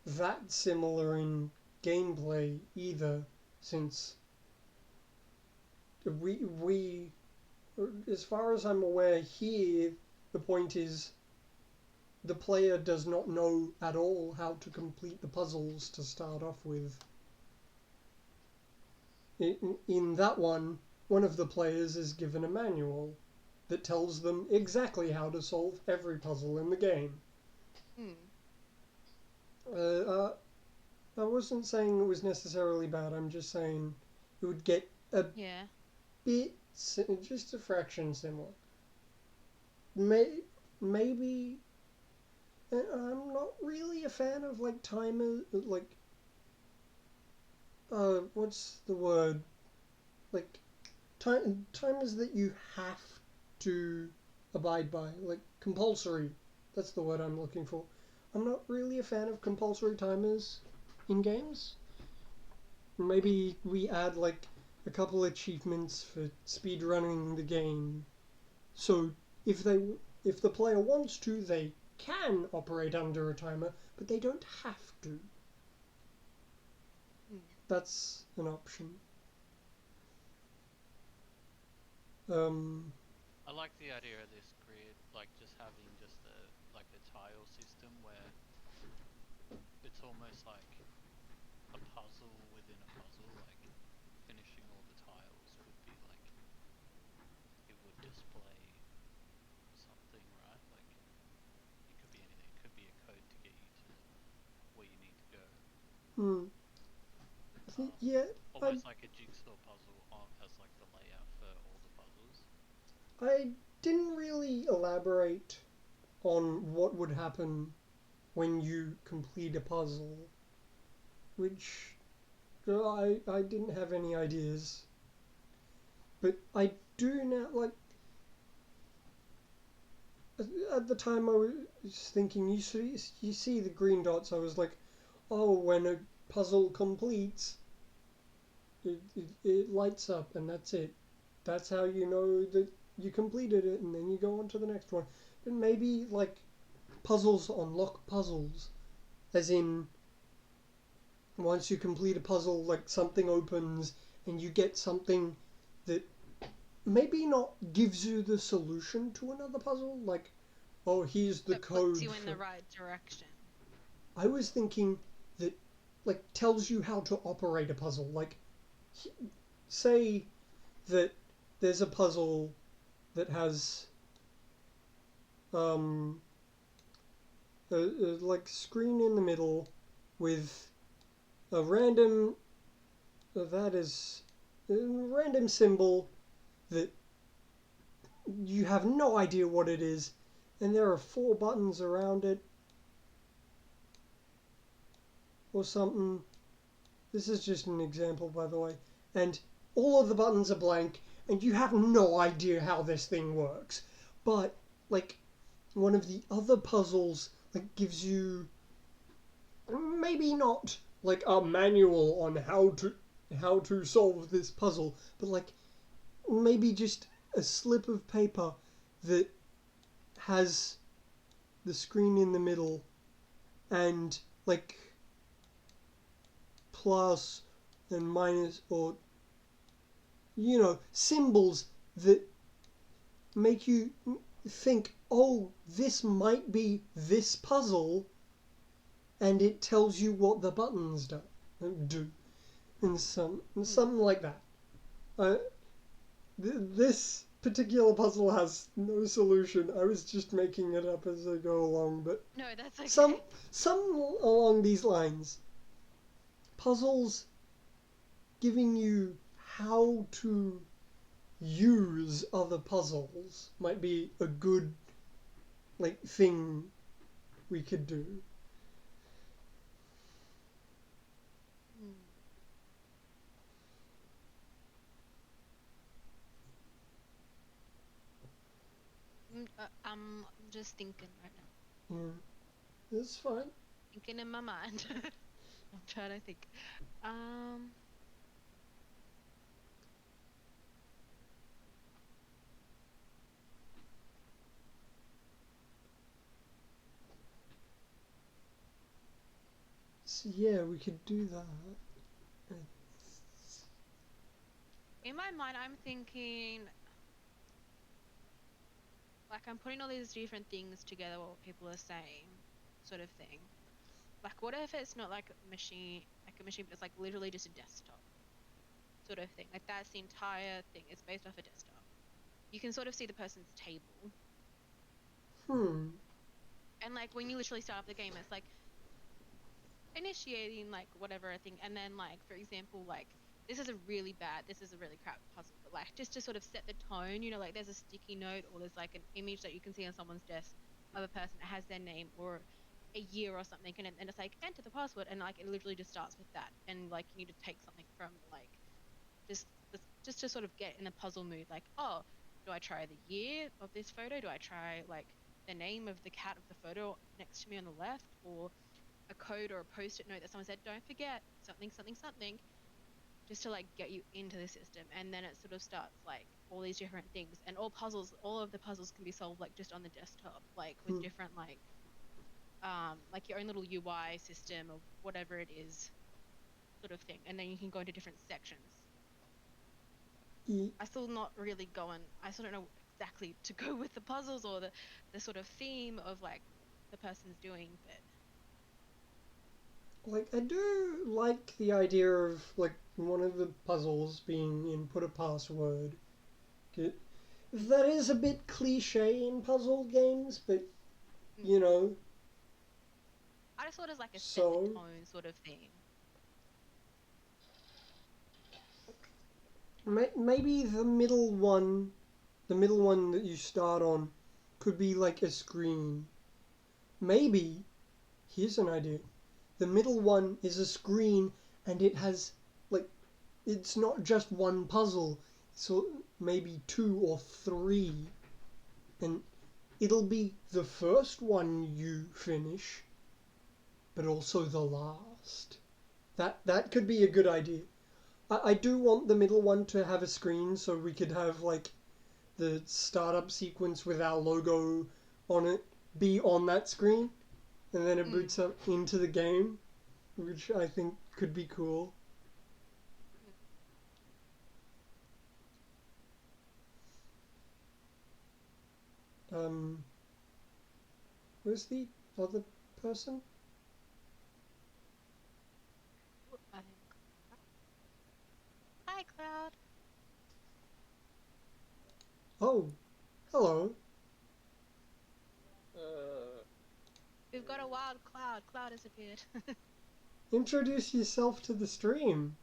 [SPEAKER 1] that similar in gameplay either, since we as far as I'm aware here, the point is the player does not know at all how to complete the puzzles to start off with. In that one of the players is given a manual, that tells them exactly how to solve every puzzle in the game. I wasn't saying it was necessarily bad. I'm just saying it would get a
[SPEAKER 2] Yeah.
[SPEAKER 1] bit, just a fraction similar. Maybe I'm not really a fan of like timer, like what's the word? Like timers that you have to abide by, like compulsory. That's the word I'm looking for. I'm not really a fan of compulsory timers in games. Maybe we add like a couple achievements for speedrunning the game. So if the player wants to, they can operate under a timer, but they don't have to. That's an option.
[SPEAKER 3] I like the idea of this grid, like just having just a tile system where it's almost like a puzzle within a puzzle. Like finishing all the tiles would be like it would display something, right? Like it could be anything. It could be a code to get you to where you need to go.
[SPEAKER 1] Yeah,
[SPEAKER 3] Almost like a jigsaw puzzle as like the layout for all the puzzles.
[SPEAKER 1] I didn't really elaborate on what would happen when you complete a puzzle, which I didn't have any ideas. But I do now, like, at the time I was thinking, you see the green dots, I was like, oh, when a puzzle completes, it lights up and that's it. That's how you know that you completed it, and then you go on to the next one. But maybe, like, puzzles unlock puzzles, as in, once you complete a puzzle, like, something opens and you get something that maybe not gives you the solution to another puzzle, like, oh, here's the
[SPEAKER 2] That
[SPEAKER 1] code
[SPEAKER 2] puts you in
[SPEAKER 1] for...
[SPEAKER 2] the right direction.
[SPEAKER 1] I was thinking that, like, tells you how to operate a puzzle. Like, say that there's a puzzle that has a like screen in the middle with a random that is a random symbol that you have no idea what it is, and there are 4 buttons around it or something. This is just an example, by the way. And all of the buttons are blank, and you have no idea how this thing works. But, like, one of the other puzzles, like, gives you maybe not, like, a manual on how to solve this puzzle, but, like, maybe just a slip of paper that has the screen in the middle and, like, plus and minus, or symbols that make you think, oh, this might be this puzzle, and it tells you what the buttons do, and something like that. This particular puzzle has no solution. I was just making it up as I go along, but
[SPEAKER 2] No, that's okay.
[SPEAKER 1] some along these lines. Puzzles giving you how to use other puzzles might be a good, like, thing we could do.
[SPEAKER 2] I'm just thinking right now.
[SPEAKER 1] Yeah, it's fine.
[SPEAKER 2] Thinking in my mind. I'm trying to think.
[SPEAKER 1] So yeah, we could do that.
[SPEAKER 2] In my mind, I'm thinking, like, I'm putting all these different things together, what people are saying, sort of thing. Like, what if it's not like a machine, but it's like literally just a desktop, sort of thing. Like, that's the entire thing. It's based off a desktop. you can sort of see the person's table.
[SPEAKER 1] Hmm.
[SPEAKER 2] And like when you literally start up the game, it's like initiating like whatever thing, and then like for example, like this is a really crap puzzle, but like just to sort of set the tone, you know, like there's a sticky note or there's like an image that you can see on someone's desk of a person that has their name or a year or something, and it's like enter the password, and like it literally just starts with that, and like you need to take something from like just just to sort of get in a puzzle mood, like, oh, do I try the year of this photo, do I try like the name of the cat of the photo next to me on the left, or a code or a post-it note that someone said, don't forget something, something, something, just to like get you into the system. And then it sort of starts like all these different things, and all of the puzzles can be solved like just on the desktop, like with different like your own little UI system of whatever it is, sort of thing. And then you can go into different sections. I still not really going. I still don't know exactly to go with the puzzles or the sort of theme of like the person's doing, but
[SPEAKER 1] Like, I do like the idea of, like, one of the puzzles being input a password. That is a bit cliche in puzzle games, but, you know.
[SPEAKER 2] I just thought it was like a set the
[SPEAKER 1] So,
[SPEAKER 2] tone sort of thing.
[SPEAKER 1] maybe the middle one that you start on, could be like a screen. Maybe, here's an idea. The middle one is a screen and it has, like, it's not just one puzzle, so maybe two or three, and it'll be the first one you finish, but also the last. That could be a good idea. I do want the middle one to have a screen so we could have like the startup sequence with our logo on it be on that screen, and then it boots up into the game, which I think could be cool. Where's the other person?
[SPEAKER 2] Hi, Cloud.
[SPEAKER 1] Oh, hello.
[SPEAKER 2] We've got a wild cloud. Cloud has appeared.
[SPEAKER 1] Introduce yourself to the stream.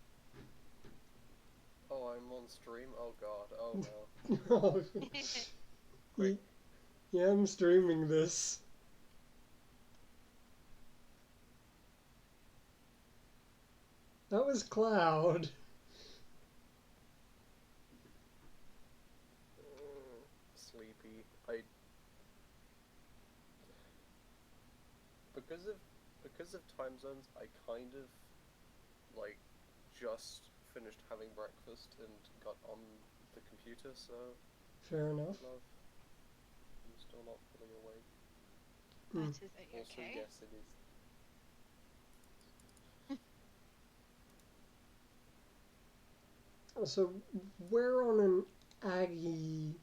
[SPEAKER 4] Oh, I'm on stream? Oh god, oh no.
[SPEAKER 1] Oh,
[SPEAKER 4] Quick.
[SPEAKER 1] yeah, I'm streaming this. That was Cloud.
[SPEAKER 4] Sleepy. Because of time zones, I kind of like just finished having breakfast and got on the computer, so
[SPEAKER 1] Fair enough.
[SPEAKER 4] love. I'm still not fully awake.
[SPEAKER 2] That is
[SPEAKER 4] Also,
[SPEAKER 2] okay.
[SPEAKER 4] yes, it is.
[SPEAKER 1] So we're on an Aggie.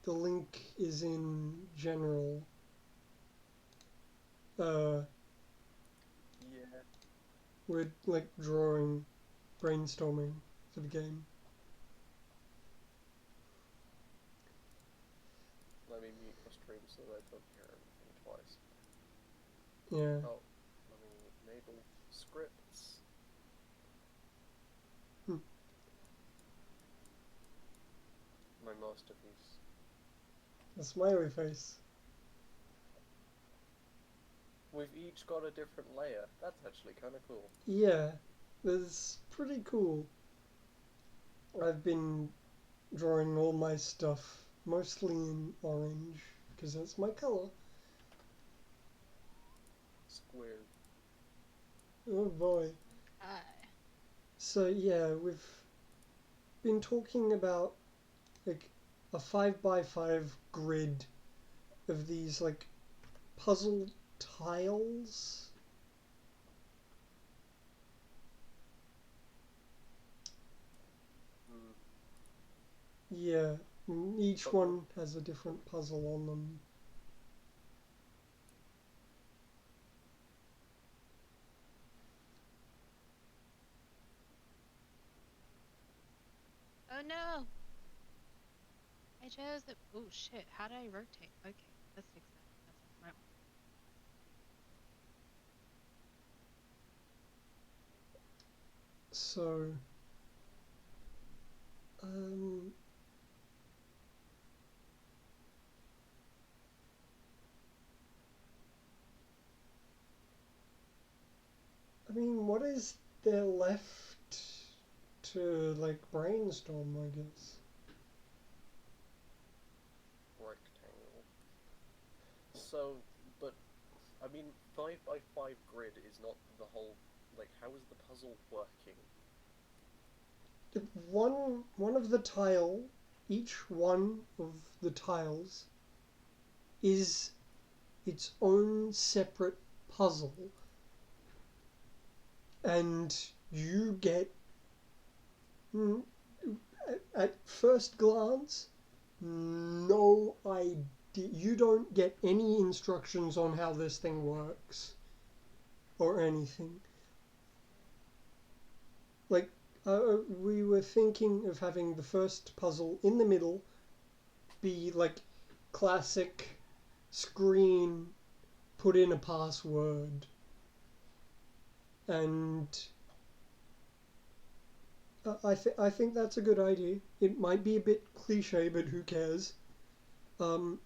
[SPEAKER 1] The link is in general.
[SPEAKER 4] Yeah.
[SPEAKER 1] We're like drawing, brainstorming for the game.
[SPEAKER 4] Let me mute my stream so that I don't hear anything twice.
[SPEAKER 1] Yeah.
[SPEAKER 4] Oh, let me enable scripts. My masterpiece.
[SPEAKER 1] A smiley face.
[SPEAKER 4] We've each got a different layer. That's actually kind of cool.
[SPEAKER 1] Yeah, that's pretty cool. I've been drawing all my stuff mostly in orange because that's my color.
[SPEAKER 4] Squared.
[SPEAKER 1] Oh boy. So yeah, we've been talking about like a 5x5 grid of these like puzzle tiles. Yeah, each one has a different puzzle on them.
[SPEAKER 2] Oh no! I chose the. Oh shit! How did I rotate? Okay, let's fix that. That's not the right one.
[SPEAKER 1] So, um, I mean, what is there left to like brainstorm? I guess.
[SPEAKER 4] Rectangle. So, but I mean, 5 by 5 grid is not the whole. Like, how is the puzzle working?
[SPEAKER 1] One of the tile, each one of the tiles is its own separate puzzle, and you get mm, at first glance no idea. You don't get any instructions on how this thing works or anything. Like, we were thinking of having the first puzzle in the middle be like classic screen, put in a password, and I think that's a good idea. It might be a bit cliche, but who cares? Um,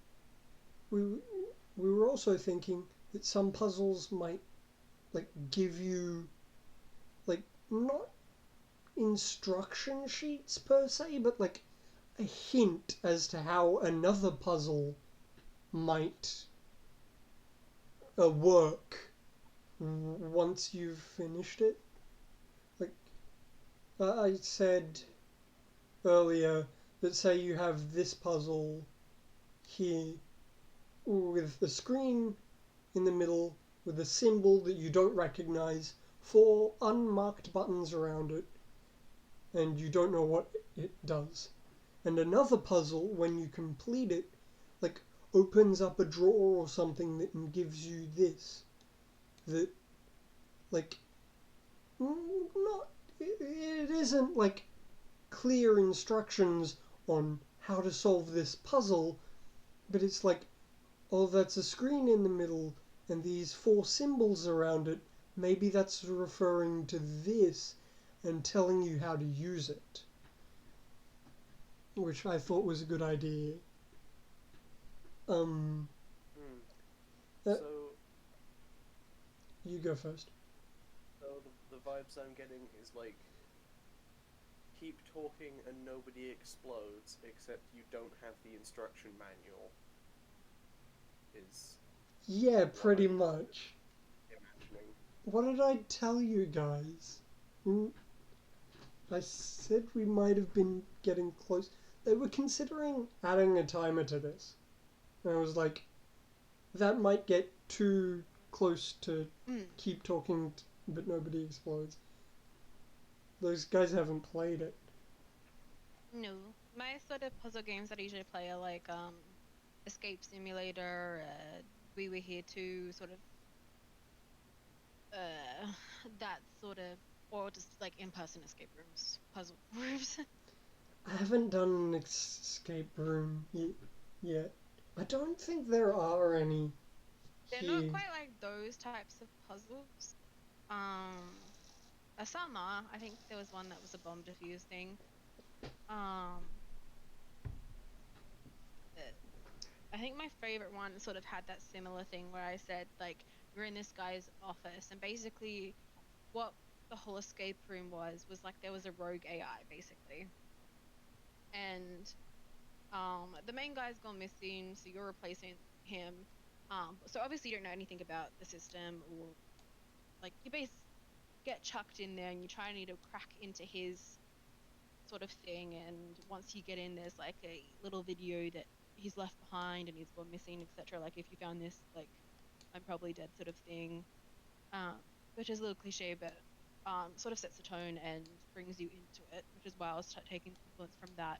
[SPEAKER 1] we we were also thinking that some puzzles might like give you like not instruction sheets per se, but like a hint as to how another puzzle might work once you've finished it. Like I said earlier, that say you have this puzzle here with the screen in the middle with a symbol that you don't recognize, 4 unmarked buttons around it, and you don't know what it does. And another puzzle, when you complete it, like opens up a drawer or something that gives you this. That, like, not. It isn't like clear instructions on how to solve this puzzle, but it's like, oh, that's a screen in the middle and these 4 symbols around it. Maybe that's referring to this and telling you how to use it. Which I thought was a good idea. Um,
[SPEAKER 4] Hmm.
[SPEAKER 1] uh,
[SPEAKER 4] So,
[SPEAKER 1] you go first.
[SPEAKER 4] the vibes I'm getting is like, keep talking and nobody explodes, except you don't have the instruction manual. Is
[SPEAKER 1] Yeah,
[SPEAKER 4] what
[SPEAKER 1] pretty
[SPEAKER 4] I'm
[SPEAKER 1] much.
[SPEAKER 4] imagining.
[SPEAKER 1] What did I tell you guys? I said we might have been getting close. They were considering adding a timer to this. And I was like, that might get too close to
[SPEAKER 2] Mm.
[SPEAKER 1] keep talking, but nobody explodes. Those guys haven't played it.
[SPEAKER 2] No, my sort of puzzle games that I usually play are like Escape Simulator. We were here to sort of uh that sort of, or just like in-person escape rooms, puzzle rooms.
[SPEAKER 1] I haven't done an escape room yet. I don't think there are any
[SPEAKER 2] They're not
[SPEAKER 1] here.
[SPEAKER 2] quite like those types of puzzles. Um, some are. I think there was one that was a bomb defuse thing. Um, uh, I think my favorite one sort of had that similar thing where I said like we're in this guy's office and basically what the whole escape room was like there was a rogue AI basically, and the main guy's gone missing, so you're replacing him. So obviously you don't know anything about the system, or like you basically get chucked in there and you try and need to crack into his sort of thing. And once you get in, there's like a little video that he's left behind and he's gone missing, etc. Like if you found this, like I'm probably dead sort of thing. Um, which is a little cliche, but sort of sets the tone and brings you into it, which is why I was taking influence from that.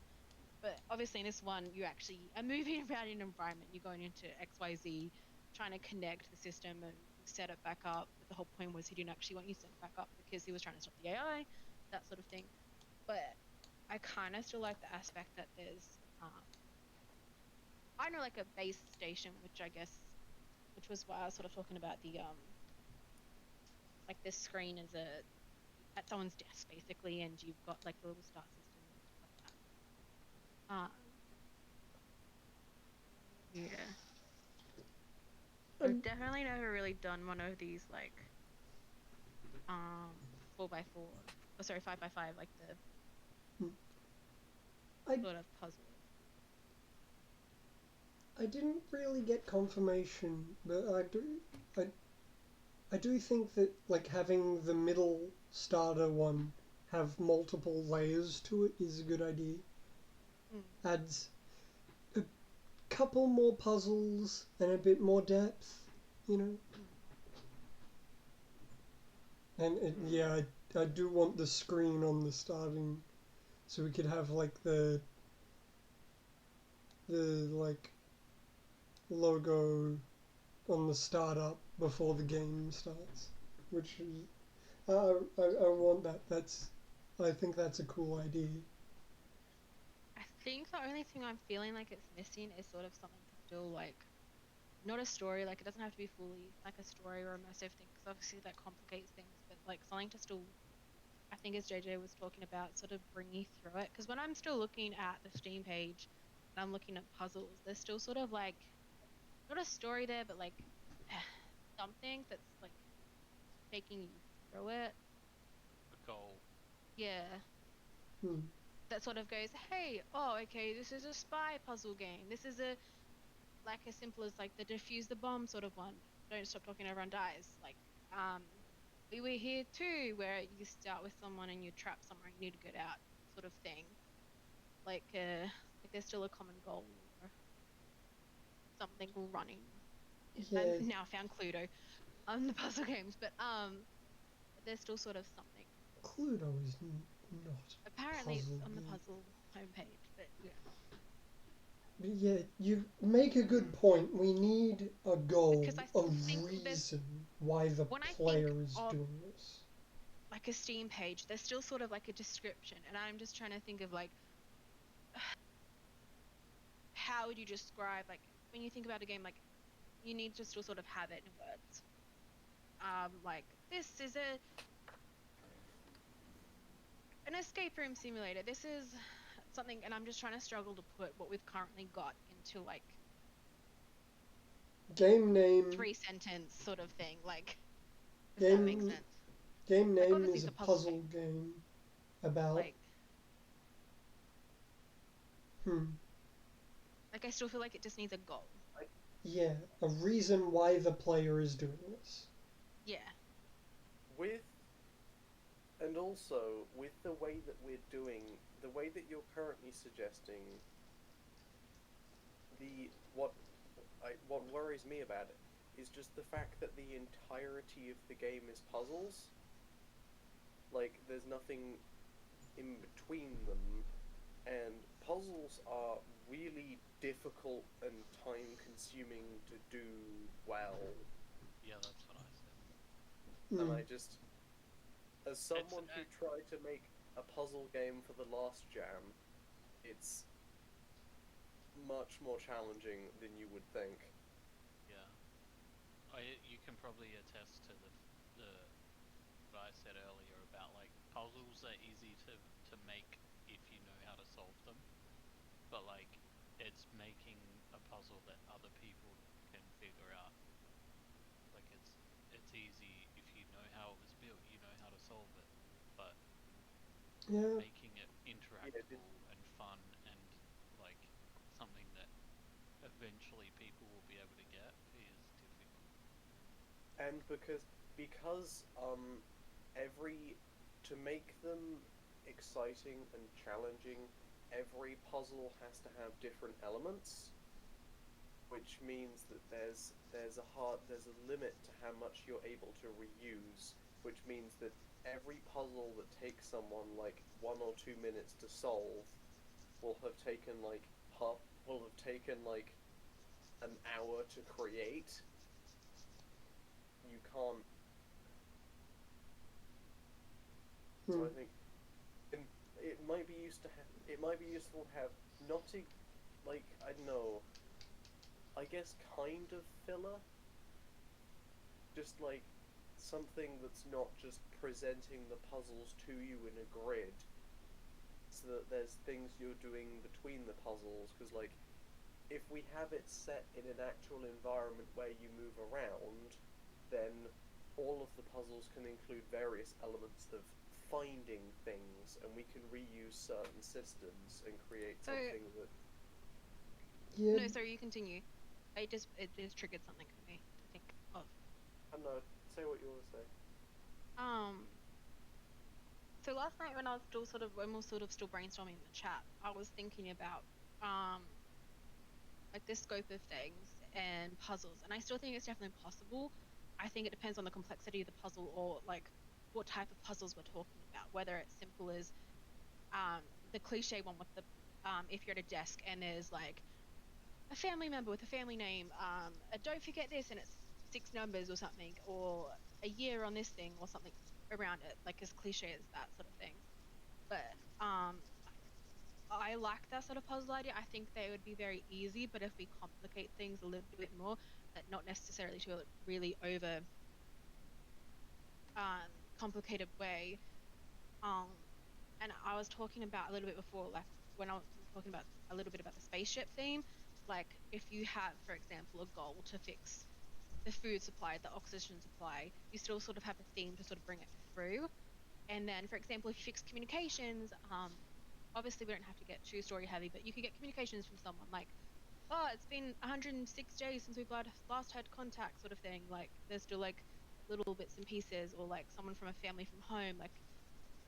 [SPEAKER 2] But obviously, in this one, you actually are moving around in an environment. You're going into XYZ, trying to connect the system and set it back up. But the whole point was he didn't actually want you to set it back up because he was trying to stop the AI, that sort of thing. But I kind of still like the aspect that there's I know like a base station, which was why I was sort of talking about the like this screen is at someone's desk basically, and you've got like the little start system and stuff like that. Yeah. I've
[SPEAKER 1] Um,
[SPEAKER 2] definitely never really done one of these like 4x4, oh sorry, 5x5, like the
[SPEAKER 1] I
[SPEAKER 2] sort of puzzle.
[SPEAKER 1] I didn't really get confirmation, but I I do think that like having the middle starter one have multiple layers to it is a good idea.
[SPEAKER 2] Mm.
[SPEAKER 1] Adds a couple more puzzles and a bit more depth, you know.
[SPEAKER 2] Mm.
[SPEAKER 1] And yeah, I do want the screen on the starting, so we could have like the like logo on the startup before the game starts, which is I want that. I think that's a cool idea.
[SPEAKER 2] I think the only thing I'm feeling like it's missing is sort of something to still like not a story, like it doesn't have to be fully like a story or immersive thing, because obviously that complicates things, but like something to still, I think as JJ was talking about, sort of bring you through it. Because when I'm still looking at the Steam page and I'm looking at puzzles, there's still sort of like not a story there, but like something that's like taking you through it.
[SPEAKER 3] A goal.
[SPEAKER 2] Yeah,
[SPEAKER 1] Hmm.
[SPEAKER 2] that sort of goes, hey, oh, okay, this is a spy puzzle game. This is a like as simple as like the defuse the bomb sort of one. Don't stop talking, everyone dies. Like, um, we were here too, where you start with someone and you're trapped somewhere and you need to get out, sort of thing. Like there's still a common goal or something running. I
[SPEAKER 1] Yeah,
[SPEAKER 2] now found Cluedo on the puzzle games, but there's still sort of something.
[SPEAKER 1] Cluedo is not a
[SPEAKER 2] Apparently, it's
[SPEAKER 1] puzzle
[SPEAKER 2] on the
[SPEAKER 1] game.
[SPEAKER 2] puzzle homepage, but yeah.
[SPEAKER 1] But yeah, you make a good point. We need a goal,
[SPEAKER 2] Because I
[SPEAKER 1] a
[SPEAKER 2] still think there's
[SPEAKER 1] reason why the
[SPEAKER 2] when I think
[SPEAKER 1] player is
[SPEAKER 2] of
[SPEAKER 1] doing this.
[SPEAKER 2] like a Steam page, there's still sort of like a description, and I'm just trying to think of like how would you describe like when you think about a game, like you need to still sort of have it in words. Like this is an escape room simulator. This is something, and I'm just trying to struggle to put what we've currently got into like
[SPEAKER 1] Game name,
[SPEAKER 2] 3 sentence sort of thing. Like if that makes
[SPEAKER 1] game
[SPEAKER 2] sense.
[SPEAKER 1] game
[SPEAKER 2] Like
[SPEAKER 1] name
[SPEAKER 2] obviously
[SPEAKER 1] is
[SPEAKER 2] it's
[SPEAKER 1] a
[SPEAKER 2] a puzzle
[SPEAKER 1] puzzle
[SPEAKER 2] game.
[SPEAKER 1] game about
[SPEAKER 2] Like
[SPEAKER 1] hmm
[SPEAKER 2] I still feel like it just needs a goal.
[SPEAKER 1] yeah, a reason why the player is doing this.
[SPEAKER 2] Yeah.
[SPEAKER 4] With and also with the way that we're doing, the way that you're currently suggesting, the what worries me about it is just the fact that the entirety of the game is puzzles. Like there's nothing in between them, and puzzles are really difficult and time consuming to do well.
[SPEAKER 3] Yeah, that's what I said.
[SPEAKER 4] And
[SPEAKER 1] Hmm.
[SPEAKER 4] I just, as someone who tried to make a puzzle game for the last jam, it's much more challenging than you would think.
[SPEAKER 3] Yeah, you can probably attest to the what I said earlier about like puzzles are easy to make if you know how to solve them, but like it's making a puzzle that other people can figure out. Like it's easy if you know how it was built, you know how to solve it, but
[SPEAKER 1] Yeah,
[SPEAKER 3] making it
[SPEAKER 4] Yeah,
[SPEAKER 3] interactable and fun and like something that eventually people will be able to get is difficult.
[SPEAKER 4] and because every to make them exciting and challenging, every puzzle has to have different elements, which means that there's a limit to how much you're able to reuse, which means that every puzzle that takes someone like 1 or 2 minutes to solve will have taken like an hour to create. You can't. So
[SPEAKER 1] hmm.
[SPEAKER 4] I think and it might be used to it might be useful to have not like I don't know I guess, kind of filler. Just like something that's not just presenting the puzzles to you in a grid, so that there's things you're doing between the puzzles. Because, like, if we have it set in an actual environment where you move around, then all of the puzzles can include various elements of finding things, and we can reuse certain systems and create
[SPEAKER 2] So-
[SPEAKER 4] something that.
[SPEAKER 1] Yeah.
[SPEAKER 2] No, sorry, you continue. It just triggered something for me to think of.
[SPEAKER 4] I don't know. Say what you want to say.
[SPEAKER 2] So last night when we were sort of still brainstorming in the chat, I was thinking about like the scope of things and puzzles, and I still think it's definitely possible. I think it depends on the complexity of the puzzle, or like what type of puzzles we're talking about. Whether it's simple as the cliche one with the if you're at a desk and there's like a family member with a family name, don't forget this, and it's 6 numbers or something, or a year on this thing or something around it, like as cliche as that sort of thing. But I like that sort of puzzle idea. I think they would be very easy, but if we complicate things a little bit more, but not necessarily to a really over complicated way. And I was talking about a little bit before, like when I was talking about a little bit about the spaceship theme, like if you have, for example, a goal to fix the food supply, the oxygen supply, you still sort of have a theme to sort of bring it through. And then, for example, if you fix communications, obviously we don't have to get too story heavy, but you could get communications from someone like, oh, it's been 106 days since we've last had contact, sort of thing. Like there's still like little bits and pieces, or like someone from a family from home. Like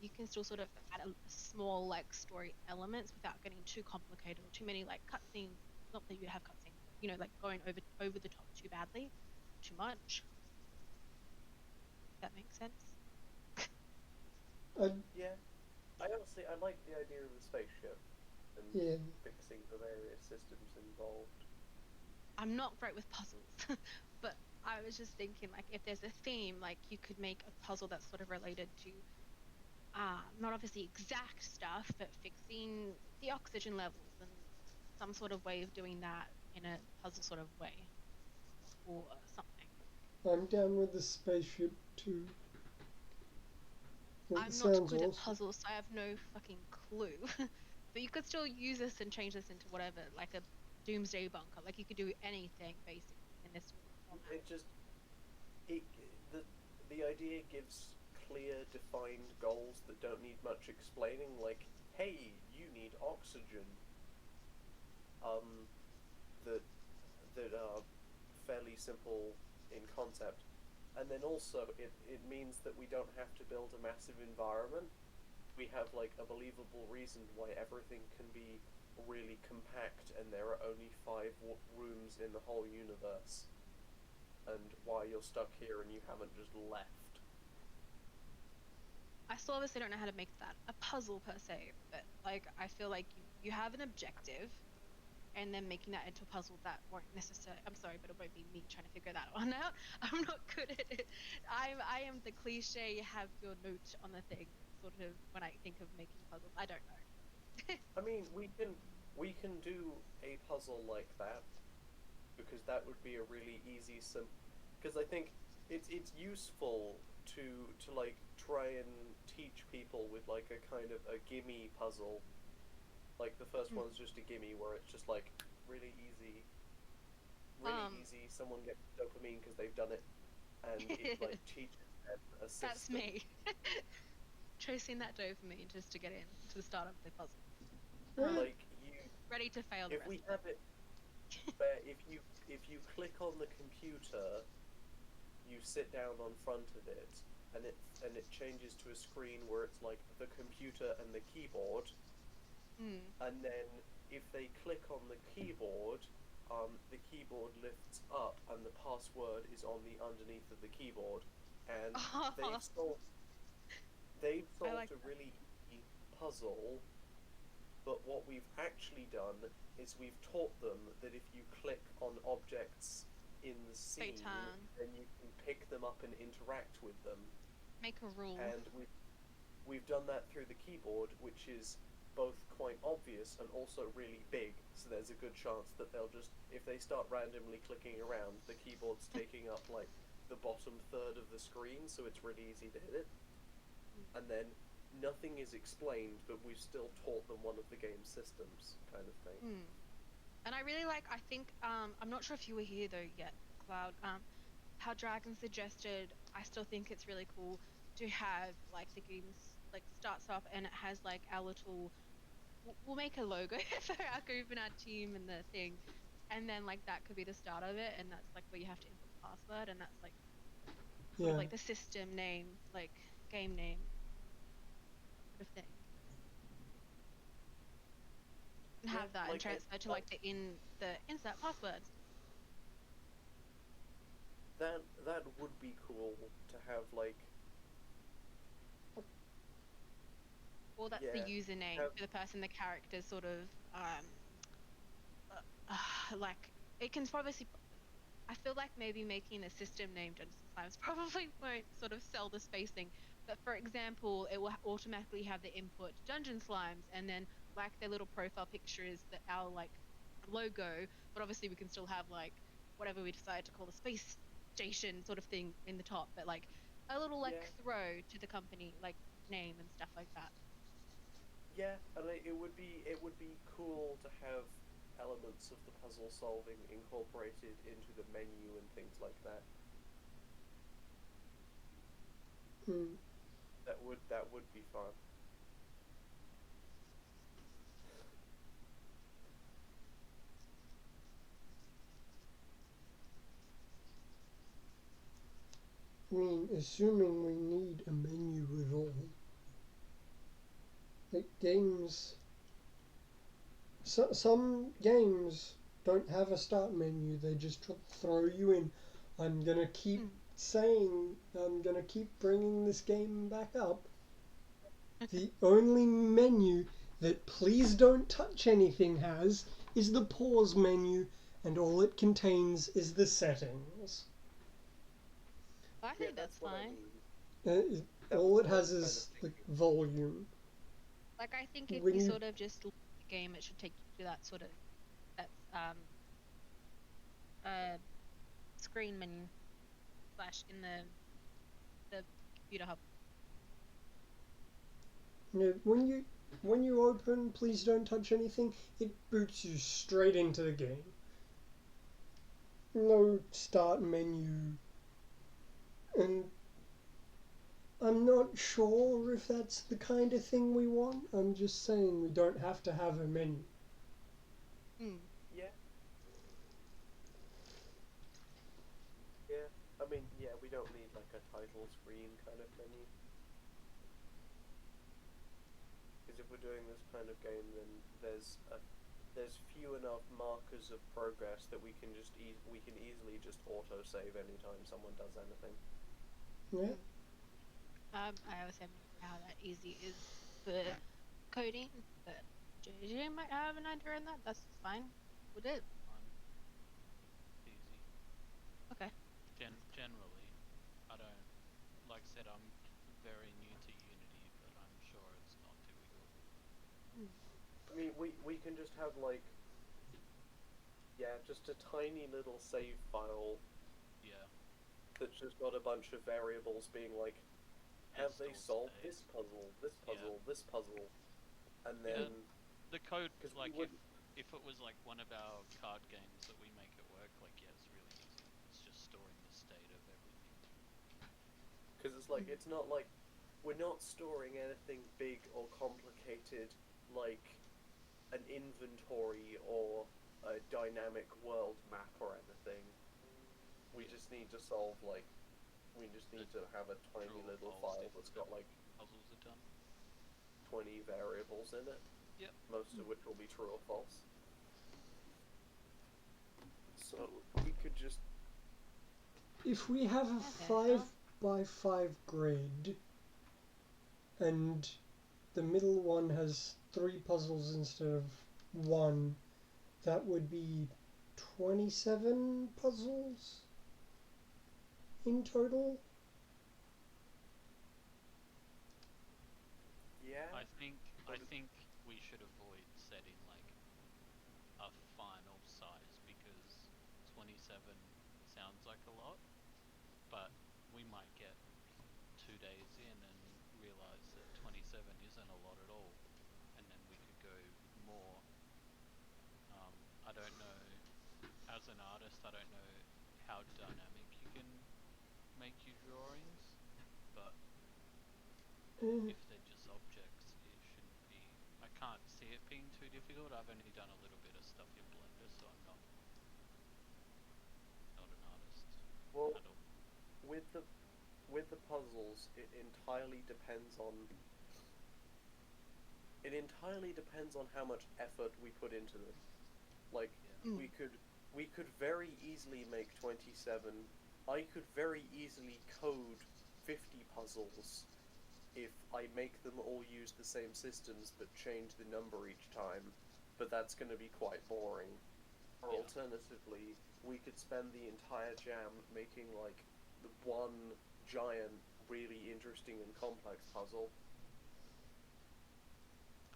[SPEAKER 2] you can still sort of add a small like story elements without getting too complicated or too many like cutscenes. Not that you have cutscenes, but you know, like going over the top too badly, too much. If that makes sense.
[SPEAKER 4] Yeah, I like the idea of the spaceship and
[SPEAKER 1] Yeah.
[SPEAKER 4] fixing the various systems involved.
[SPEAKER 2] I'm not great with puzzles, but I was just thinking like if there's a theme, like you could make a puzzle that's sort of related to not obviously exact stuff, but fixing the oxygen levels and some sort of way of doing that in a puzzle sort of way or something.
[SPEAKER 1] I'm down with the spaceship too. It
[SPEAKER 2] I'm not
[SPEAKER 1] sounds
[SPEAKER 2] good at
[SPEAKER 1] awesome.
[SPEAKER 2] puzzles, so I have no fucking clue. But you could still use this and change this into whatever, like a doomsday bunker. Like you could do anything basically in this sort of format.
[SPEAKER 4] It just it the idea gives clear, defined goals that don't need much explaining. Like, hey, you need oxygen. That are fairly simple in concept, and then also it means that we don't have to build a massive environment. We have like a believable reason why everything can be really compact, and there are only 5 rooms in the whole universe, and why you're stuck here and you haven't just left.
[SPEAKER 2] I still obviously don't know how to make that a puzzle per se, but like I feel like you have an objective, and then making that into a puzzle that won't necessarily. I'm sorry, but it won't be me trying to figure that one out. I'm not good at it. I am the cliche have your note on the thing sort of when I think of making puzzles. I don't know.
[SPEAKER 4] I mean, we can do a puzzle like that, because that would be a really easy because I think it's useful to like try and teach people with like a kind of a gimme puzzle. Like the first one's just a gimme where it's just like really easy. Someone gets dopamine because they've done it, and it like teaches them a system.
[SPEAKER 2] That's me. Tracing that dopamine just to get in to the start of the puzzle.
[SPEAKER 4] Like you
[SPEAKER 2] ready to fail.
[SPEAKER 4] If we have it, where if you click on the computer, you sit down on front of it, and it changes to a screen where it's like the computer and the keyboard. And then if they click on the keyboard lifts up and the password is on the underneath of the keyboard, and they've solved
[SPEAKER 2] like
[SPEAKER 4] a really easy puzzle. But what we've actually done is we've taught them that if you click on objects in the scene, then you can pick them up and interact with them.
[SPEAKER 2] Make a rule.
[SPEAKER 4] And we've done that through the keyboard, which is both quite obvious and also really big. So there's a good chance that they'll just, if they start randomly clicking around, the keyboard's taking up like the bottom third of the screen, so it's really easy to hit it. And then nothing is explained, but we've still taught them one of the game's systems, kind of thing.
[SPEAKER 2] And I really like, I think, I'm not sure if you were here though yet, Cloud, how Dragon suggested, I still think it's really cool to have like the games like starts off and it has like our little, we'll make a logo for our group and our team and the thing. And then like that could be the start of it, and that's like where you have to input the password, and that's like sort of like the system name, like game name sort of thing. And have that and transfer to like the insert passwords.
[SPEAKER 4] That would be cool to have like.
[SPEAKER 2] Or that's the username for the person, the character sort of like it can obviously. I feel like maybe making a system name Dungeons and Slimes probably won't sort of sell the spacing. But for example, it will automatically have the input Dungeon Slimes, and then like their little profile picture is our like logo. But obviously we can still have like whatever we decide to call the space station sort of thing in the top. But like a little like throw to the company like name and stuff like that.
[SPEAKER 4] Yeah, and it would be cool to have elements of the puzzle solving incorporated into the menu and things like that. That would be fun.
[SPEAKER 1] I mean, assuming we need a menu at all. Like games, some games don't have a start menu. They just throw you in. I'm gonna keep saying, I'm gonna keep bringing this game back up. The only menu that please don't touch anything has is the pause menu, and all it contains is the settings.
[SPEAKER 2] I think that's fine.
[SPEAKER 1] All it has is the volume.
[SPEAKER 2] Like I think if you sort of just look at the game, it should take you to that sort of screen menu / in the computer hub.
[SPEAKER 1] Yeah, when you open please don't touch anything, it boots you straight into the game. No start menu. And I'm not sure if that's the kind of thing we want. I'm just saying we don't have to have a menu.
[SPEAKER 4] Yeah. Yeah, I mean, yeah, we don't need like a title screen kind of menu. Because if we're doing this kind of game, then there's few enough markers of progress that we can easily just auto save anytime someone does anything.
[SPEAKER 1] Yeah.
[SPEAKER 2] I always have how that easy is for coding, but JJ might have an idea on that. That's fine. We'll do it.
[SPEAKER 3] Easy.
[SPEAKER 2] Okay.
[SPEAKER 3] Generally, I don't, like I said, I'm very new to Unity, but I'm sure it's not difficult.
[SPEAKER 4] I mean, we can just have like, just a tiny little save file.
[SPEAKER 3] Yeah.
[SPEAKER 4] That's just got a bunch of variables being like, have they solved this puzzle, this puzzle, this puzzle, and then
[SPEAKER 3] the code, like if it was like one of our card games that we make it work, like it's really easy. It's just storing the state of everything.
[SPEAKER 4] Because it's like it's not like we're not storing anything big or complicated like an inventory or a dynamic world map or anything. We just need to solve like. We just need to have a tiny little file that's got like
[SPEAKER 3] puzzles are done.
[SPEAKER 4] 20 variables in it.
[SPEAKER 3] Yep.
[SPEAKER 4] Most of which will be true or false. So we could just.
[SPEAKER 1] If we have a 5x5 grid, and the middle one has 3 puzzles instead of 1, that would be 27 puzzles in total.
[SPEAKER 4] Yeah.
[SPEAKER 3] I think we should sounds like a lot, but we might get 2 days in and realize that 27 isn't a lot at all, and then we could go more. I don't know, as an artist, I don't know how dynamic you can make your drawings, but if they're just objects, it shouldn't be. I can't see it being too difficult. I've only done a little bit of stuff in Blender, so I'm not an artist
[SPEAKER 4] Well,
[SPEAKER 3] at all.
[SPEAKER 4] with the puzzles, it entirely depends on how much effort we put into them. Like,
[SPEAKER 3] Yeah.
[SPEAKER 4] we could very easily make 27. I could very easily code 50 puzzles if I make them all use the same systems but change the number each time, but that's going to be quite boring. Or
[SPEAKER 3] Yeah.
[SPEAKER 4] alternatively, we could spend the entire jam making like the one giant, really interesting and complex puzzle.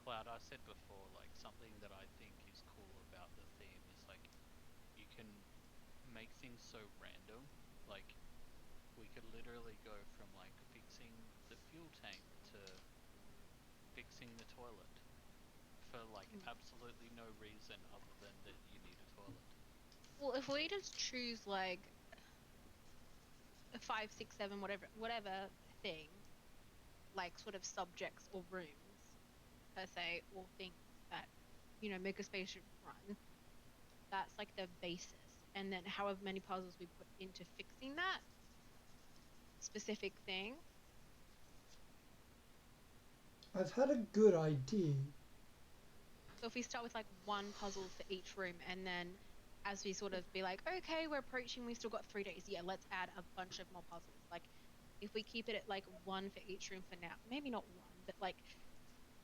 [SPEAKER 3] Cloud, I said before, like, something that I think is cool about the theme is like you can make things so random. Like, we could literally go from like fixing the fuel tank to fixing the toilet for like absolutely no reason other than that you need a toilet.
[SPEAKER 2] Well, if we just choose like a 5, 6, 7, whatever thing, like sort of subjects or rooms per se, or things that make a spaceship run, that's like the basis. And then however many puzzles we put into fixing that specific thing.
[SPEAKER 1] I've had a good idea.
[SPEAKER 2] So if we start with like one puzzle for each room, and then as we sort of be like, okay, we're approaching, we still got 3 days. Yeah, let's add a bunch of more puzzles. Like, if we keep it at like one for each room for now, maybe not one, but like,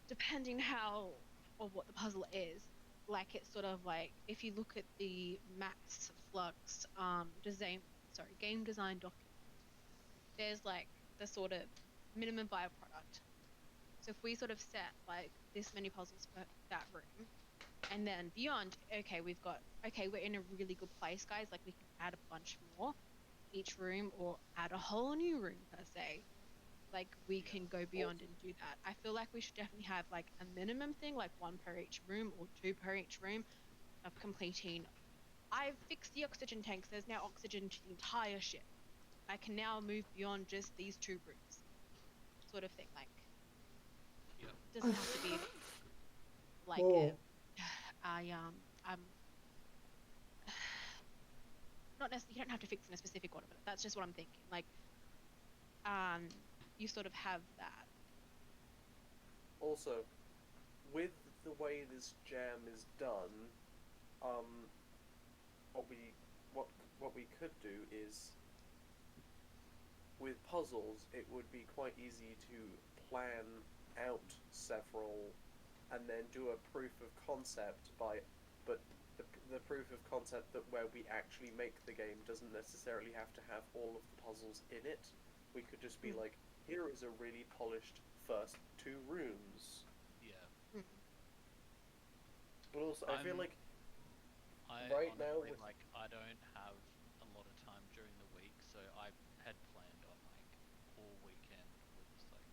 [SPEAKER 2] depending how or what the puzzle is, like it's sort of like if you look at the Max Flux game design document, there's like the sort of minimum viable product. So if we sort of set like this many puzzles for that room, and then beyond, we're in a really good place, guys. Like we can add a bunch more each room, or add a whole new room per se. Like we can go beyond and do that. I feel like we should definitely have like a minimum thing, like 1 per each room or 2 per each room, of completing. I've fixed the oxygen tanks. There's now oxygen to the entire ship. I can now move beyond just these 2 rooms, sort of thing. Like,
[SPEAKER 3] Yep.
[SPEAKER 2] doesn't have to be like
[SPEAKER 1] Whoa.
[SPEAKER 2] I'm not necessarily, you don't have to fix in a specific order, but that's just what I'm thinking. Like, you sort of have that.
[SPEAKER 4] Also, with the way this jam is done, what we could do is, with puzzles, it would be quite easy to plan out several, and then do a proof of concept but the proof of concept that where we actually make the game doesn't necessarily have to have all of the puzzles in it. We could just be like, here is a really polished first 2 rooms.
[SPEAKER 3] Yeah.
[SPEAKER 4] But also, I feel like
[SPEAKER 3] right
[SPEAKER 4] now
[SPEAKER 3] with... like, I don't have a lot of time during the week, so I had planned on like all weekend was like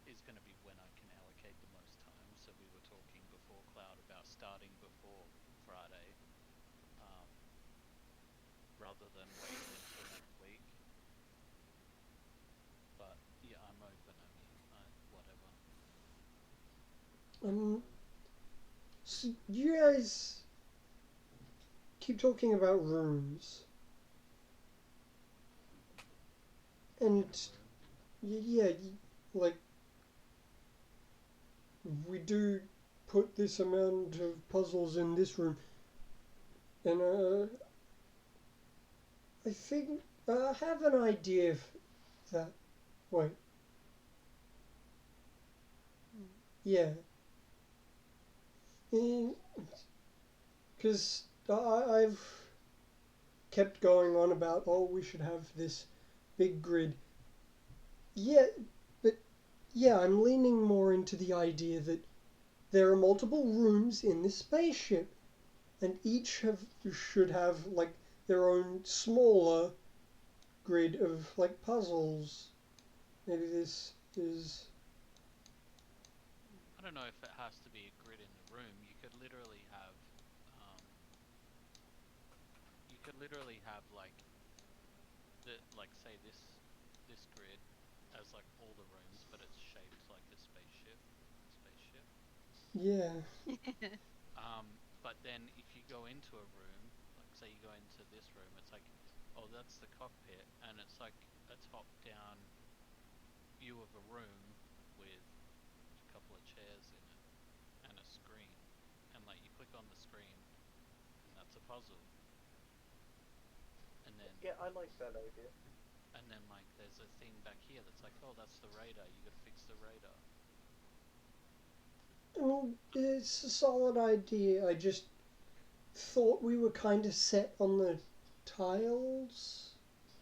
[SPEAKER 3] is going to be when I can allocate the most time. So we were talking before, Cloud, about starting before Friday, rather than waiting until next week. But yeah, I'm open. I mean, whatever.
[SPEAKER 1] So you guys keep talking about rooms, and like we do put this amount of puzzles in this room, and I think I have an idea of that. Wait. Yeah. Because I've kept going on about, we should have this big grid. Yeah, but yeah, I'm leaning more into the idea that there are multiple rooms in this spaceship, and each should have like their own smaller grid of like puzzles. Maybe this is.
[SPEAKER 3] I don't know if it has to be a grid in the room. You could literally have like say this grid as like all the rooms, but it's shaped like a spaceship.
[SPEAKER 1] Yeah.
[SPEAKER 3] But then if you go into a room, like say you go into this room, it's like, oh, that's the cockpit, and it's like a top-down view of a room with a couple of chairs in it and a screen, and like you click on the screen, and that's a puzzle. And then
[SPEAKER 4] Yeah, I like that idea.
[SPEAKER 3] and then like there's a thing back here that's like, oh, that's the radar. You gotta fix the radar.
[SPEAKER 1] I mean, it's a solid idea. I just thought we were kind of set on the tiles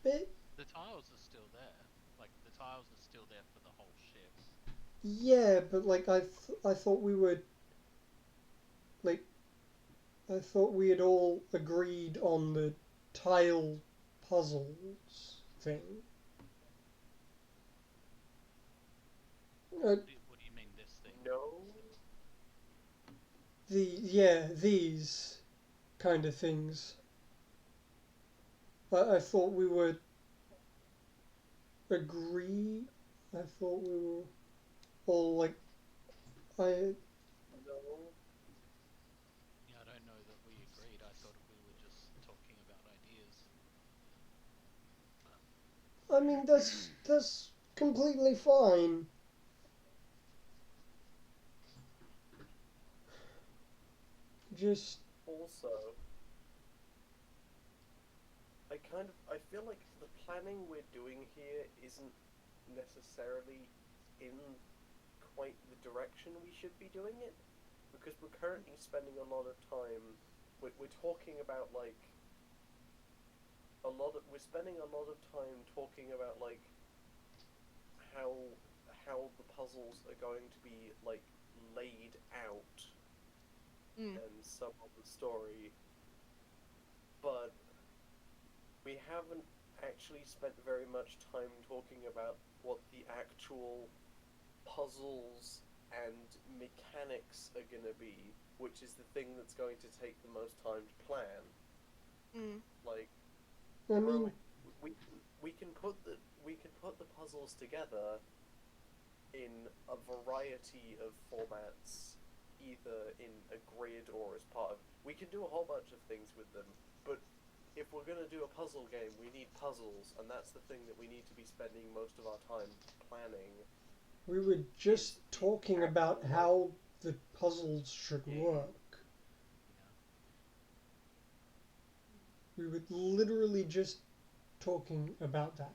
[SPEAKER 1] bit.
[SPEAKER 3] The tiles are still there. Like the tiles are still there for the whole ship.
[SPEAKER 1] Yeah, but like I thought we were like I thought we had all agreed on the tile puzzles thing. Uh,
[SPEAKER 3] What do you mean this thing?
[SPEAKER 4] No.
[SPEAKER 1] these kind of things. I thought we were agree. I thought we were all like I.
[SPEAKER 4] No.
[SPEAKER 3] Yeah, I don't know that we agreed. I thought we were just talking about ideas.
[SPEAKER 1] I mean that's completely fine. Just
[SPEAKER 4] Also, I feel like the planning we're doing here isn't necessarily in quite the direction we should be doing it, because we're currently spending a lot of time. We're talking about like we're spending a lot of time talking about like how the puzzles are going to be like laid out and some of the story, but we haven't actually spent very much time talking about what the actual puzzles and mechanics are going to be, which is the thing that's going to take the most time to plan. Like,
[SPEAKER 1] I mean
[SPEAKER 4] we can put the puzzles together in a variety of formats, either in a grid or as part of. We can do a whole bunch of things with them, but if we're going to do a puzzle game, we need puzzles, and that's the thing that we need to be spending most of our time planning.
[SPEAKER 1] we were just talking about how the puzzles should work.
[SPEAKER 3] Yeah.
[SPEAKER 1] We were literally just talking about that.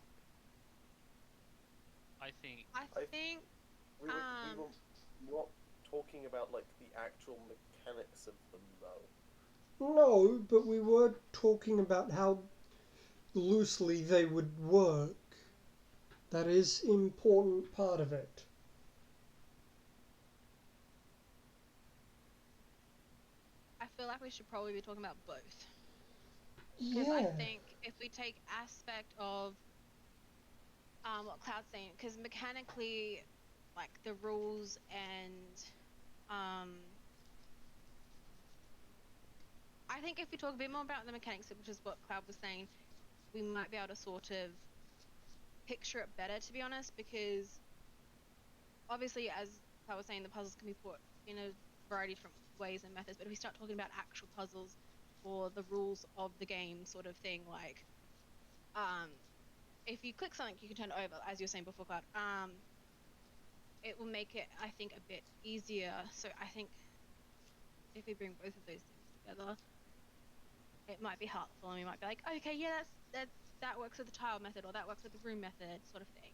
[SPEAKER 3] I think
[SPEAKER 4] we were not talking about like the actual mechanics of them though.
[SPEAKER 1] No, but we were talking about how loosely they would work. That is important part of it.
[SPEAKER 2] I feel like we should probably be talking about both. Because I think if we take aspect of what Cloud's saying, because mechanically, like the rules and I think if we talk a bit more about the mechanics, which is what Cloud was saying, we might be able to sort of picture it better, to be honest, because obviously, as Cloud was saying, the puzzles can be put in a variety of different ways and methods, but if we start talking about actual puzzles or the rules of the game sort of thing, like if you click something, you can turn it over, as you were saying before, Cloud. It will make it, I think, a bit easier. So I think if we bring both of those things together, it might be helpful, and we might be like, okay, yeah, that works with the tile method, or that works with the room method, sort of thing.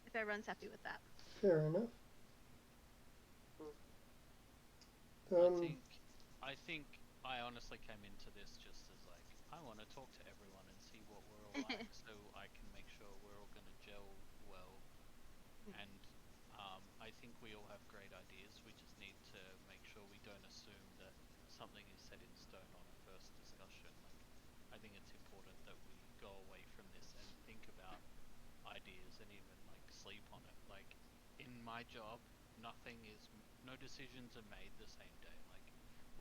[SPEAKER 2] If everyone's happy with that.
[SPEAKER 1] Fair enough.
[SPEAKER 3] I think I honestly came into this just as like, I want to talk to everyone and see what we're all like, so I can make sure we're all going to gel well. And I think we all have great ideas. We just need to make sure we don't assume that something is set in stone on a I think it's important that we go away from this and think about ideas and even like sleep on it. Like in my job, no decisions are made the same day. Like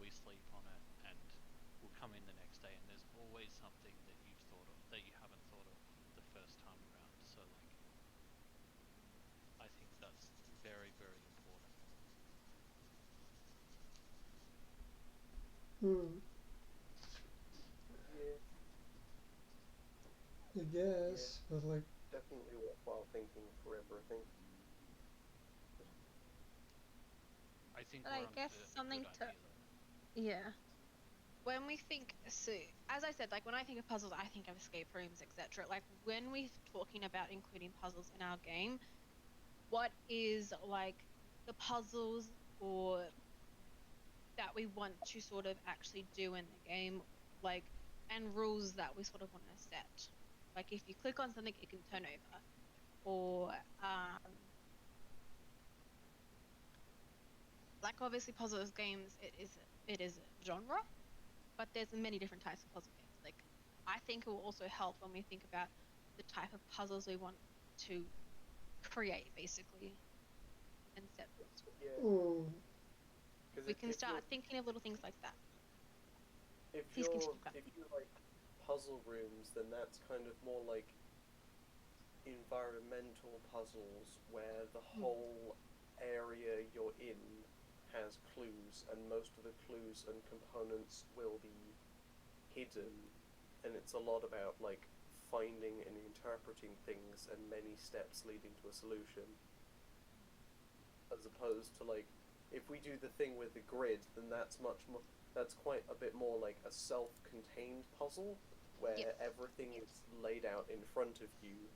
[SPEAKER 3] we sleep on it and we'll come in the next day and there's always something that you've thought of that you haven't thought of the first time around. So like I think that's very, very important.
[SPEAKER 4] Yeah,
[SPEAKER 1] I guess, but like,
[SPEAKER 4] definitely worthwhile thinking for everything.
[SPEAKER 3] I think
[SPEAKER 2] But
[SPEAKER 3] we're
[SPEAKER 2] I
[SPEAKER 3] on
[SPEAKER 2] guess
[SPEAKER 3] to a
[SPEAKER 2] something
[SPEAKER 3] good
[SPEAKER 2] to
[SPEAKER 3] idea though.
[SPEAKER 2] yeah. When we think, so as I said, like when I think of puzzles, I think of escape rooms, etc. Like when we're talking about including puzzles in our game, what is like the puzzles or that we want to sort of actually do in the game, like, and rules that we sort of want to set. Like if you click on something, it can turn over, or like obviously puzzles games, it is a genre, but there's many different types of puzzle games. Like I think it will also help when we think about the type of puzzles we want to create, basically, and set rules for.
[SPEAKER 4] Yeah, because
[SPEAKER 2] We can
[SPEAKER 4] if
[SPEAKER 2] start thinking of little things like that.
[SPEAKER 4] if
[SPEAKER 2] Please
[SPEAKER 4] you're
[SPEAKER 2] continue, Kat.
[SPEAKER 4] if you like puzzle rooms, then that's kind of more like environmental puzzles where the whole area you're in has clues, and most of the clues and components will be hidden, and it's a lot about like finding and interpreting things and many steps leading to a solution, as opposed to like if we do the thing with the grid, then that's much more, that's quite a bit more like a self-contained puzzle where
[SPEAKER 2] Yep.
[SPEAKER 4] everything is laid out in front of you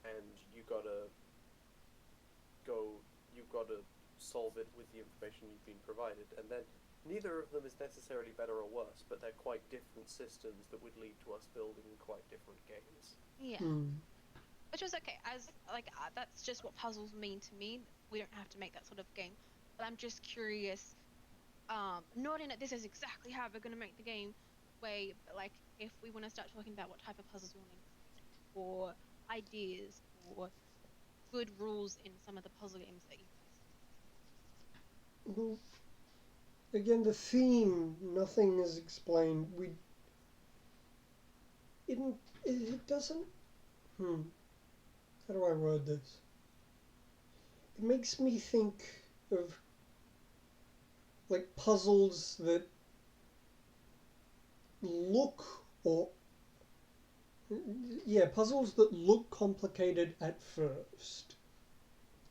[SPEAKER 4] and you've got to solve it with the information you've been provided, and then neither of them is necessarily better or worse, but they're quite different systems that would lead to us building quite different games.
[SPEAKER 2] Yeah. Which was okay, as like that's just what puzzles mean to me. We don't have to make that sort of game, but I'm just curious. Not in it. This is exactly how we're gonna make the game way, but like if we want to start talking about what type of puzzles we want to include, or ideas, or good rules in some of the puzzle games that you guys.
[SPEAKER 1] well, again, the theme, nothing is explained. It doesn't. How do I word this? It makes me think of like puzzles that look or puzzles that look complicated at first.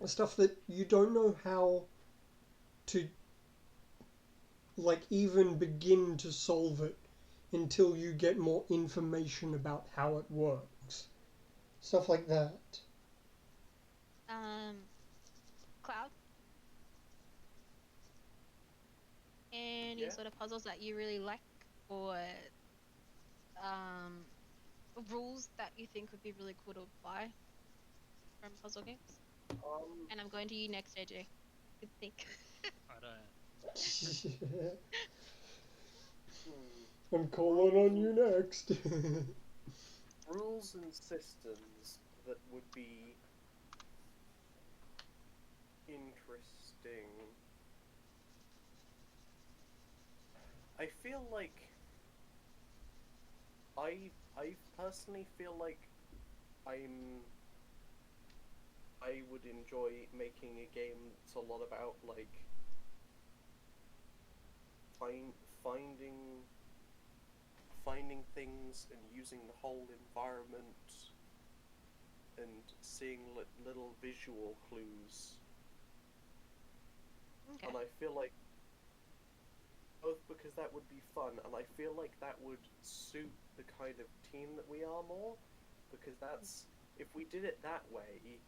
[SPEAKER 1] Stuff that you don't know how to like even begin to solve it until you get more information about how it works. Stuff like that.
[SPEAKER 2] Cloud. Any
[SPEAKER 4] Yeah.
[SPEAKER 2] sort of puzzles that you really like, or rules that you think would be really cool to apply from puzzle games? And I'm going to you next, AJ. Good think.
[SPEAKER 3] I don't.
[SPEAKER 1] I'm calling on you next.
[SPEAKER 4] Rules and systems that would be interesting. I feel like I personally feel like I would enjoy making a game that's a lot about like finding things and using the whole environment and seeing little visual clues.
[SPEAKER 2] Okay.
[SPEAKER 4] And I feel like both because that would be fun, and I feel like that would suit the kind of team that we are more, because that's, if we did it that way,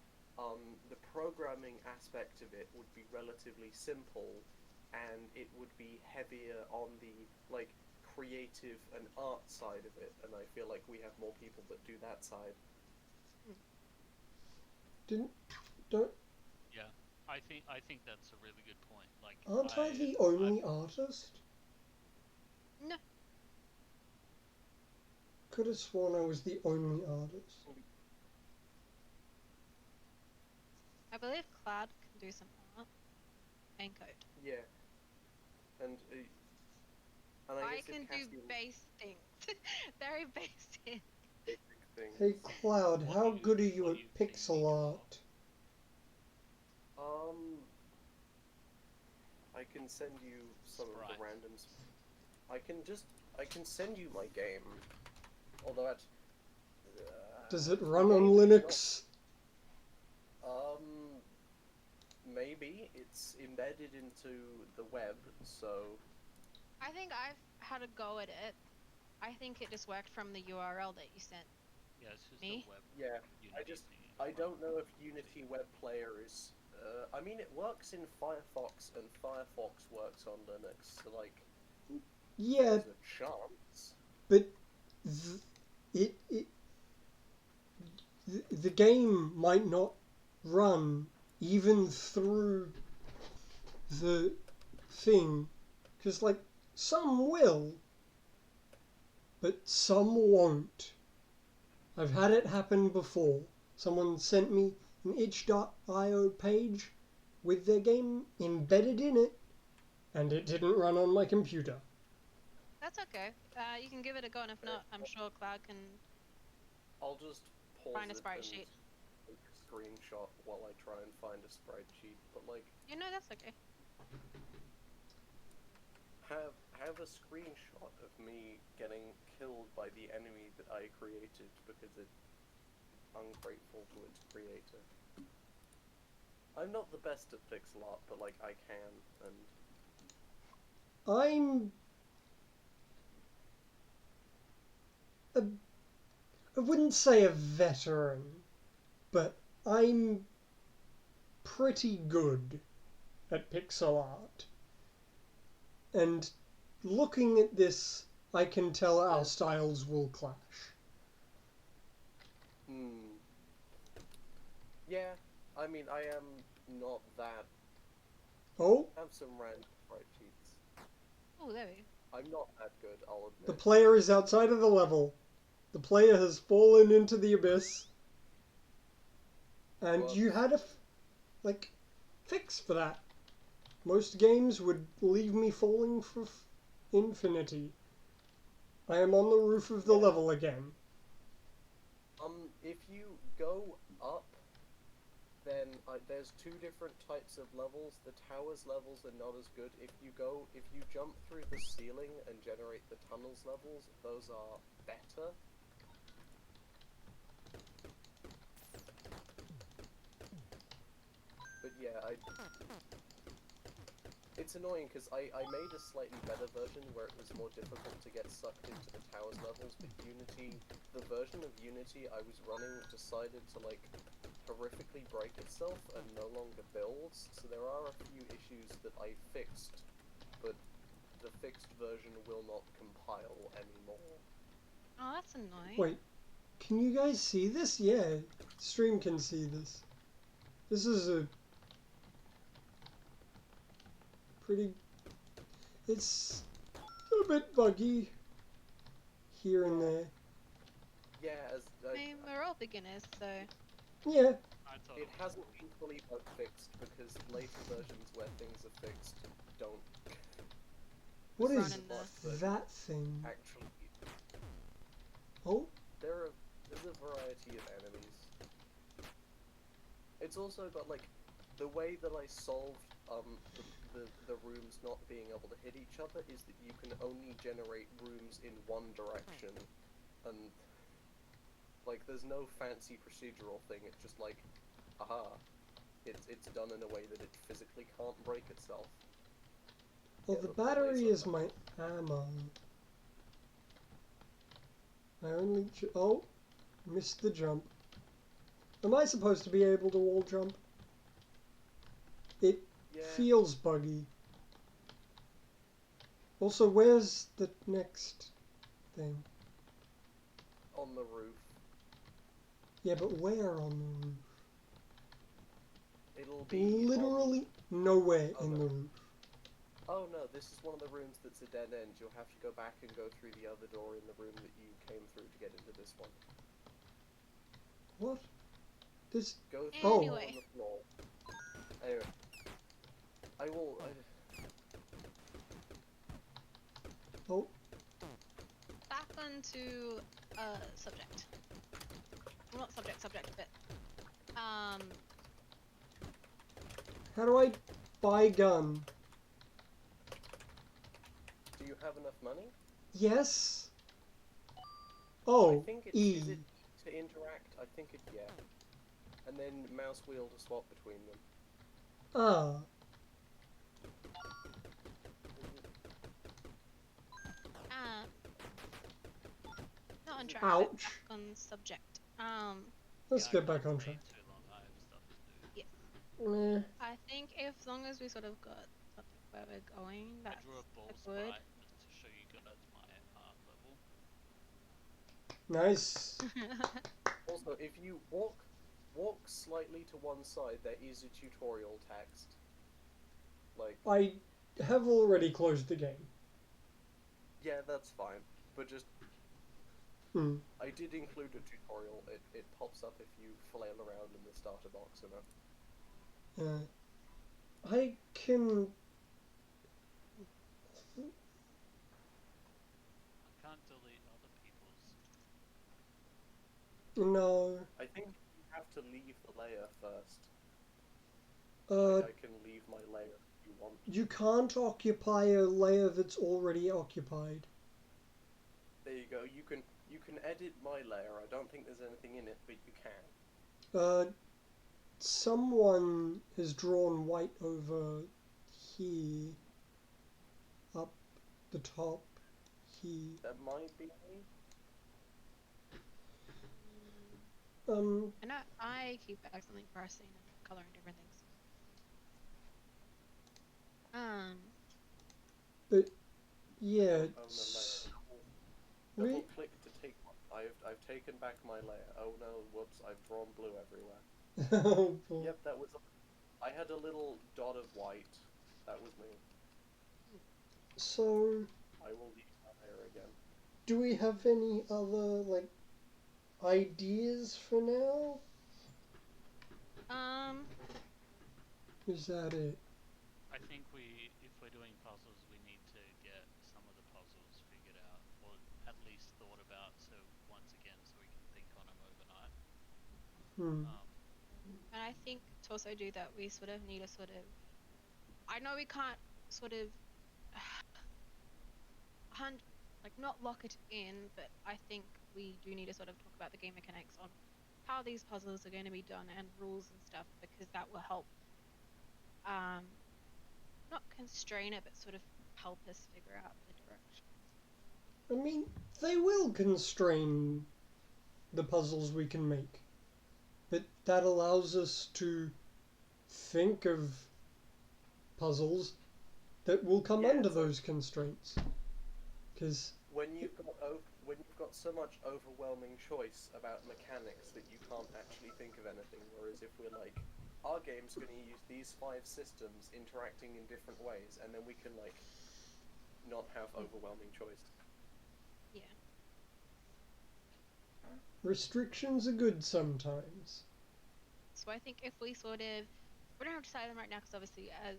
[SPEAKER 4] the programming aspect of it would be relatively simple, and it would be heavier on the like creative and art side of it, and I feel like we have more people that do that side.
[SPEAKER 1] Don't.
[SPEAKER 3] Yeah, I think that's a really good point. Like,
[SPEAKER 1] Aren't I the only artist?
[SPEAKER 2] No.
[SPEAKER 1] could have sworn I was the only artist.
[SPEAKER 2] I believe Cloud can do some art and code.
[SPEAKER 4] Yeah. And I
[SPEAKER 2] I
[SPEAKER 4] guess
[SPEAKER 2] can
[SPEAKER 4] if
[SPEAKER 2] do
[SPEAKER 4] Cassidy
[SPEAKER 2] base things. Very basic.
[SPEAKER 4] basic things.
[SPEAKER 1] Hey Cloud,
[SPEAKER 3] What
[SPEAKER 1] how
[SPEAKER 3] do you-
[SPEAKER 1] good are you
[SPEAKER 3] what
[SPEAKER 1] at
[SPEAKER 3] do you think
[SPEAKER 1] pixel
[SPEAKER 3] you
[SPEAKER 1] art?
[SPEAKER 4] I can send you some of
[SPEAKER 3] Sprites.
[SPEAKER 4] the randoms. I can send you my game. Although that.
[SPEAKER 1] Does it
[SPEAKER 4] the
[SPEAKER 1] run on
[SPEAKER 4] game is
[SPEAKER 1] Linux?
[SPEAKER 4] not- maybe it's embedded into the web, so
[SPEAKER 2] I think I've had a go at it. I think it just worked from the URL that you sent.
[SPEAKER 3] Yeah, it's just
[SPEAKER 2] Me?
[SPEAKER 3] the web.
[SPEAKER 4] yeah.
[SPEAKER 3] Unity
[SPEAKER 4] just-
[SPEAKER 3] thing.
[SPEAKER 4] I don't know if Unity Web Player is. I mean, it works in Firefox, and Firefox works on Linux. So like,
[SPEAKER 1] Yeah,
[SPEAKER 4] there's a chance.
[SPEAKER 1] but the game might not run even through the thing, because like some will, but some won't. I've had it happen before. Someone sent me an itch.io page with their game embedded in it, and it didn't run on my computer.
[SPEAKER 2] That's okay. You can give it a go, and if not, I'm sure Cloud can
[SPEAKER 4] I'll just pause
[SPEAKER 2] find a
[SPEAKER 4] it
[SPEAKER 2] sprite
[SPEAKER 4] and
[SPEAKER 2] sheet.
[SPEAKER 4] take a screenshot while I try and find a sprite sheet. But like,
[SPEAKER 2] You know, that's okay.
[SPEAKER 4] have a screenshot of me getting killed by the enemy that I created because it's ungrateful to its creator. I'm not the best at pixel art, but like I can, and
[SPEAKER 1] I wouldn't say a veteran, but I'm pretty good at pixel art. And looking at this, I can tell our styles will clash.
[SPEAKER 4] Yeah, I mean, I am not that.
[SPEAKER 1] Oh,
[SPEAKER 4] I have some random sprite sheets.
[SPEAKER 2] Oh, there we go.
[SPEAKER 4] I'm not that good, I'll
[SPEAKER 1] the
[SPEAKER 4] admit.
[SPEAKER 1] player is outside of the level. The player has fallen into the abyss. And you had a fix for that. Most games would leave me falling for infinity. I am on the roof of the level again.
[SPEAKER 4] If you go up, then there's two different types of levels. The towers levels are not as good. If you jump through the ceiling and generate the tunnels levels, those are better. But yeah, it's annoying because I made a slightly better version where it was more difficult to get sucked into the towers levels, but Unity, the version of Unity I was running decided to like horrifically break itself and no longer builds, so there are a few issues that I fixed, but the fixed version will not compile anymore.
[SPEAKER 2] Oh, that's annoying.
[SPEAKER 1] Wait, can you guys see this? Yeah, stream can see this. This is a pretty... It's a bit buggy here and there.
[SPEAKER 4] Yeah,
[SPEAKER 2] I mean, we're all beginners, so...
[SPEAKER 1] Yeah,
[SPEAKER 3] I thought
[SPEAKER 4] it hasn't been fully bug fixed because later versions where things are fixed don't.
[SPEAKER 1] what
[SPEAKER 2] Run
[SPEAKER 1] is
[SPEAKER 2] in the-
[SPEAKER 1] that thing?
[SPEAKER 4] Actually,
[SPEAKER 1] Oh,
[SPEAKER 4] there's a variety of enemies. It's also got like the way that I solved the rooms not being able to hit each other is that you can only generate rooms in one direction, and like there's no fancy procedural thing. It's just like, aha, it's done in a way that it physically can't break itself.
[SPEAKER 1] well,
[SPEAKER 4] Yeah,
[SPEAKER 1] the
[SPEAKER 4] the
[SPEAKER 1] battery
[SPEAKER 4] laser
[SPEAKER 1] is my ammo. I only... Oh, missed the jump. Am I supposed to be able to wall jump? It
[SPEAKER 4] Yeah.
[SPEAKER 1] feels buggy. Also, where's the next thing?
[SPEAKER 4] On the roof.
[SPEAKER 1] Yeah, but where on the roof?
[SPEAKER 4] It'll be
[SPEAKER 1] Literally nowhere
[SPEAKER 4] Oh,
[SPEAKER 1] in
[SPEAKER 4] no.
[SPEAKER 1] the roof.
[SPEAKER 4] Oh no, this is one of the rooms that's a dead end. You'll have to go back and go through the other door in the room that you came through to get into this one.
[SPEAKER 1] What? This...
[SPEAKER 4] Go through
[SPEAKER 1] Oh.
[SPEAKER 4] the one
[SPEAKER 2] Anyway.
[SPEAKER 4] on the floor. Anyway. I will...
[SPEAKER 1] Oh.
[SPEAKER 2] Back onto subject. Well, not subject, but
[SPEAKER 1] How do I buy gun?
[SPEAKER 4] do you have enough money?
[SPEAKER 1] Yes?
[SPEAKER 4] I
[SPEAKER 1] Oh,
[SPEAKER 4] think it's...
[SPEAKER 1] E.
[SPEAKER 4] Is it to interact? I think it... yeah. And then mouse wheel to swap between them.
[SPEAKER 1] Ah.
[SPEAKER 2] not on track.
[SPEAKER 1] Ouch.
[SPEAKER 2] But back on subject.
[SPEAKER 1] Let's
[SPEAKER 3] Yeah,
[SPEAKER 1] get
[SPEAKER 3] I
[SPEAKER 1] back
[SPEAKER 3] can't
[SPEAKER 1] on
[SPEAKER 3] stay
[SPEAKER 1] track.
[SPEAKER 3] too long. I have stuff to do.
[SPEAKER 2] Yes.
[SPEAKER 1] Meh.
[SPEAKER 2] I think as long as we sort of got something where we're going,
[SPEAKER 3] I
[SPEAKER 2] that's
[SPEAKER 3] drew a ball
[SPEAKER 2] good.
[SPEAKER 3] sprite just to show you guys my art level.
[SPEAKER 1] Nice.
[SPEAKER 4] Also, if you walk slightly to one side, there is a tutorial text. Like,
[SPEAKER 1] I have already closed the game.
[SPEAKER 4] yeah, that's fine. But just,
[SPEAKER 1] Hmm.
[SPEAKER 4] I did include a tutorial. It pops up if you flail around in the starter box enough.
[SPEAKER 1] I can...
[SPEAKER 3] I can't delete other people's.
[SPEAKER 1] No.
[SPEAKER 4] I think you have to leave the layer first.
[SPEAKER 1] Uh,
[SPEAKER 4] I can leave my layer if you want.
[SPEAKER 1] you can't occupy a layer that's already occupied.
[SPEAKER 4] There you go. You can edit my layer. I don't think there's anything in it, but you can.
[SPEAKER 1] Someone has drawn white over here. Up the top here.
[SPEAKER 4] That might be me.
[SPEAKER 2] I know I keep accidentally pressing and coloring different things.
[SPEAKER 1] But yeah,
[SPEAKER 4] Oh, no,
[SPEAKER 1] it's...
[SPEAKER 4] layer. Double
[SPEAKER 1] we...
[SPEAKER 4] click to take one. I've taken back my layer. Oh no, whoops! I've drawn blue everywhere.
[SPEAKER 1] Oh, boy.
[SPEAKER 4] Yep, that was. I had a little dot of white. That was me.
[SPEAKER 1] So,
[SPEAKER 4] I will leave my layer again.
[SPEAKER 1] do we have any other, like, ideas for now? Is that it?
[SPEAKER 3] I think if we're doing puzzles, we need to get some of the puzzles figured out, or at least thought about, so once again, so we can think on them overnight.
[SPEAKER 2] And I think to also do that, we sort of need a sort of... I know we can't sort of... not lock it in, but I think we do need to sort of talk about the game mechanics on how these puzzles are going to be done and rules and stuff, because that will help not constrain it, but sort of help us figure out the direction.
[SPEAKER 1] I mean, they will constrain the puzzles we can make. But that allows us to think of puzzles that will come
[SPEAKER 4] Yeah,
[SPEAKER 1] under
[SPEAKER 4] it's like-
[SPEAKER 1] those constraints. Because...
[SPEAKER 4] When you've got so much overwhelming choice about mechanics that you can't actually think of anything, whereas if we're like, our game's going to use these 5 systems interacting in different ways, and then we can like not have overwhelming choice.
[SPEAKER 2] Yeah.
[SPEAKER 1] restrictions are good sometimes.
[SPEAKER 2] So I think if we sort of... We don't have to decide them right now, because obviously, as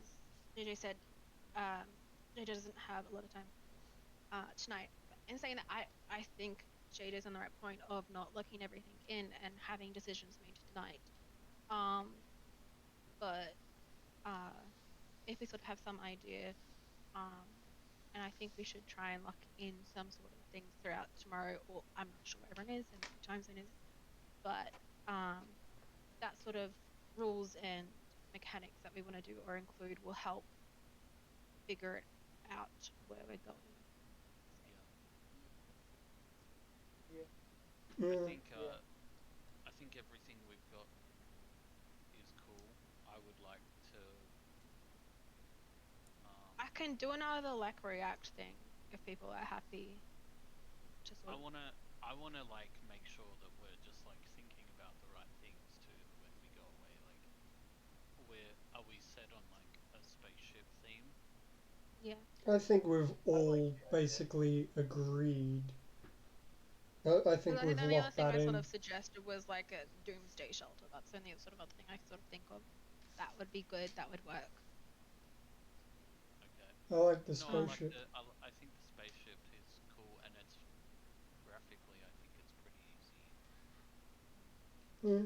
[SPEAKER 2] JJ said, JJ doesn't have a lot of time tonight. In saying that, I think JJ's on the right point of not locking everything in and having decisions made tonight. But if we sort of have some idea, and I think we should try and lock in some sort of things throughout tomorrow, or I'm not sure where everyone is and what time zone is, but that sort of rules and mechanics that we want to do or include will help figure out where we're going.
[SPEAKER 1] Yeah.
[SPEAKER 3] I think everything we've got is cool. I would like to.
[SPEAKER 2] I can do another like react thing if people are happy. To sort of...
[SPEAKER 3] I wanna like make sure that we're just like thinking about the right things too when we go away. Like, are we set on like a spaceship theme?
[SPEAKER 2] Yeah.
[SPEAKER 1] I think we've
[SPEAKER 4] I like
[SPEAKER 1] all
[SPEAKER 4] the idea.
[SPEAKER 1] basically agreed. I
[SPEAKER 2] Because
[SPEAKER 1] think
[SPEAKER 2] I think
[SPEAKER 1] we've
[SPEAKER 2] the only other
[SPEAKER 1] locked
[SPEAKER 2] thing
[SPEAKER 1] that
[SPEAKER 2] I sort
[SPEAKER 1] in.
[SPEAKER 2] of suggested was like a doomsday shelter. That's the only sort of other thing I sort of think of. That would be good. That would work.
[SPEAKER 3] Okay.
[SPEAKER 1] I like the
[SPEAKER 3] No, I like
[SPEAKER 1] spaceship.
[SPEAKER 3] I think the spaceship is cool, and it's graphically, I think it's pretty easy.
[SPEAKER 1] Yeah.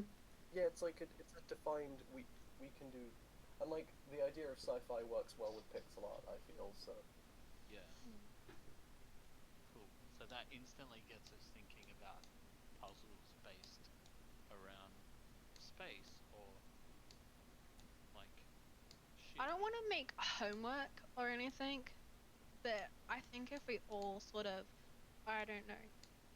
[SPEAKER 4] Yeah, it's like it's a defined we can do, and like the idea of sci-fi works well with pixel art. I feel so.
[SPEAKER 3] Yeah. Cool. So that instantly gets us thinking about puzzles based around space or like
[SPEAKER 2] I
[SPEAKER 3] ship.
[SPEAKER 2] don't want to make homework or anything, but I think if we all sort of, I don't know,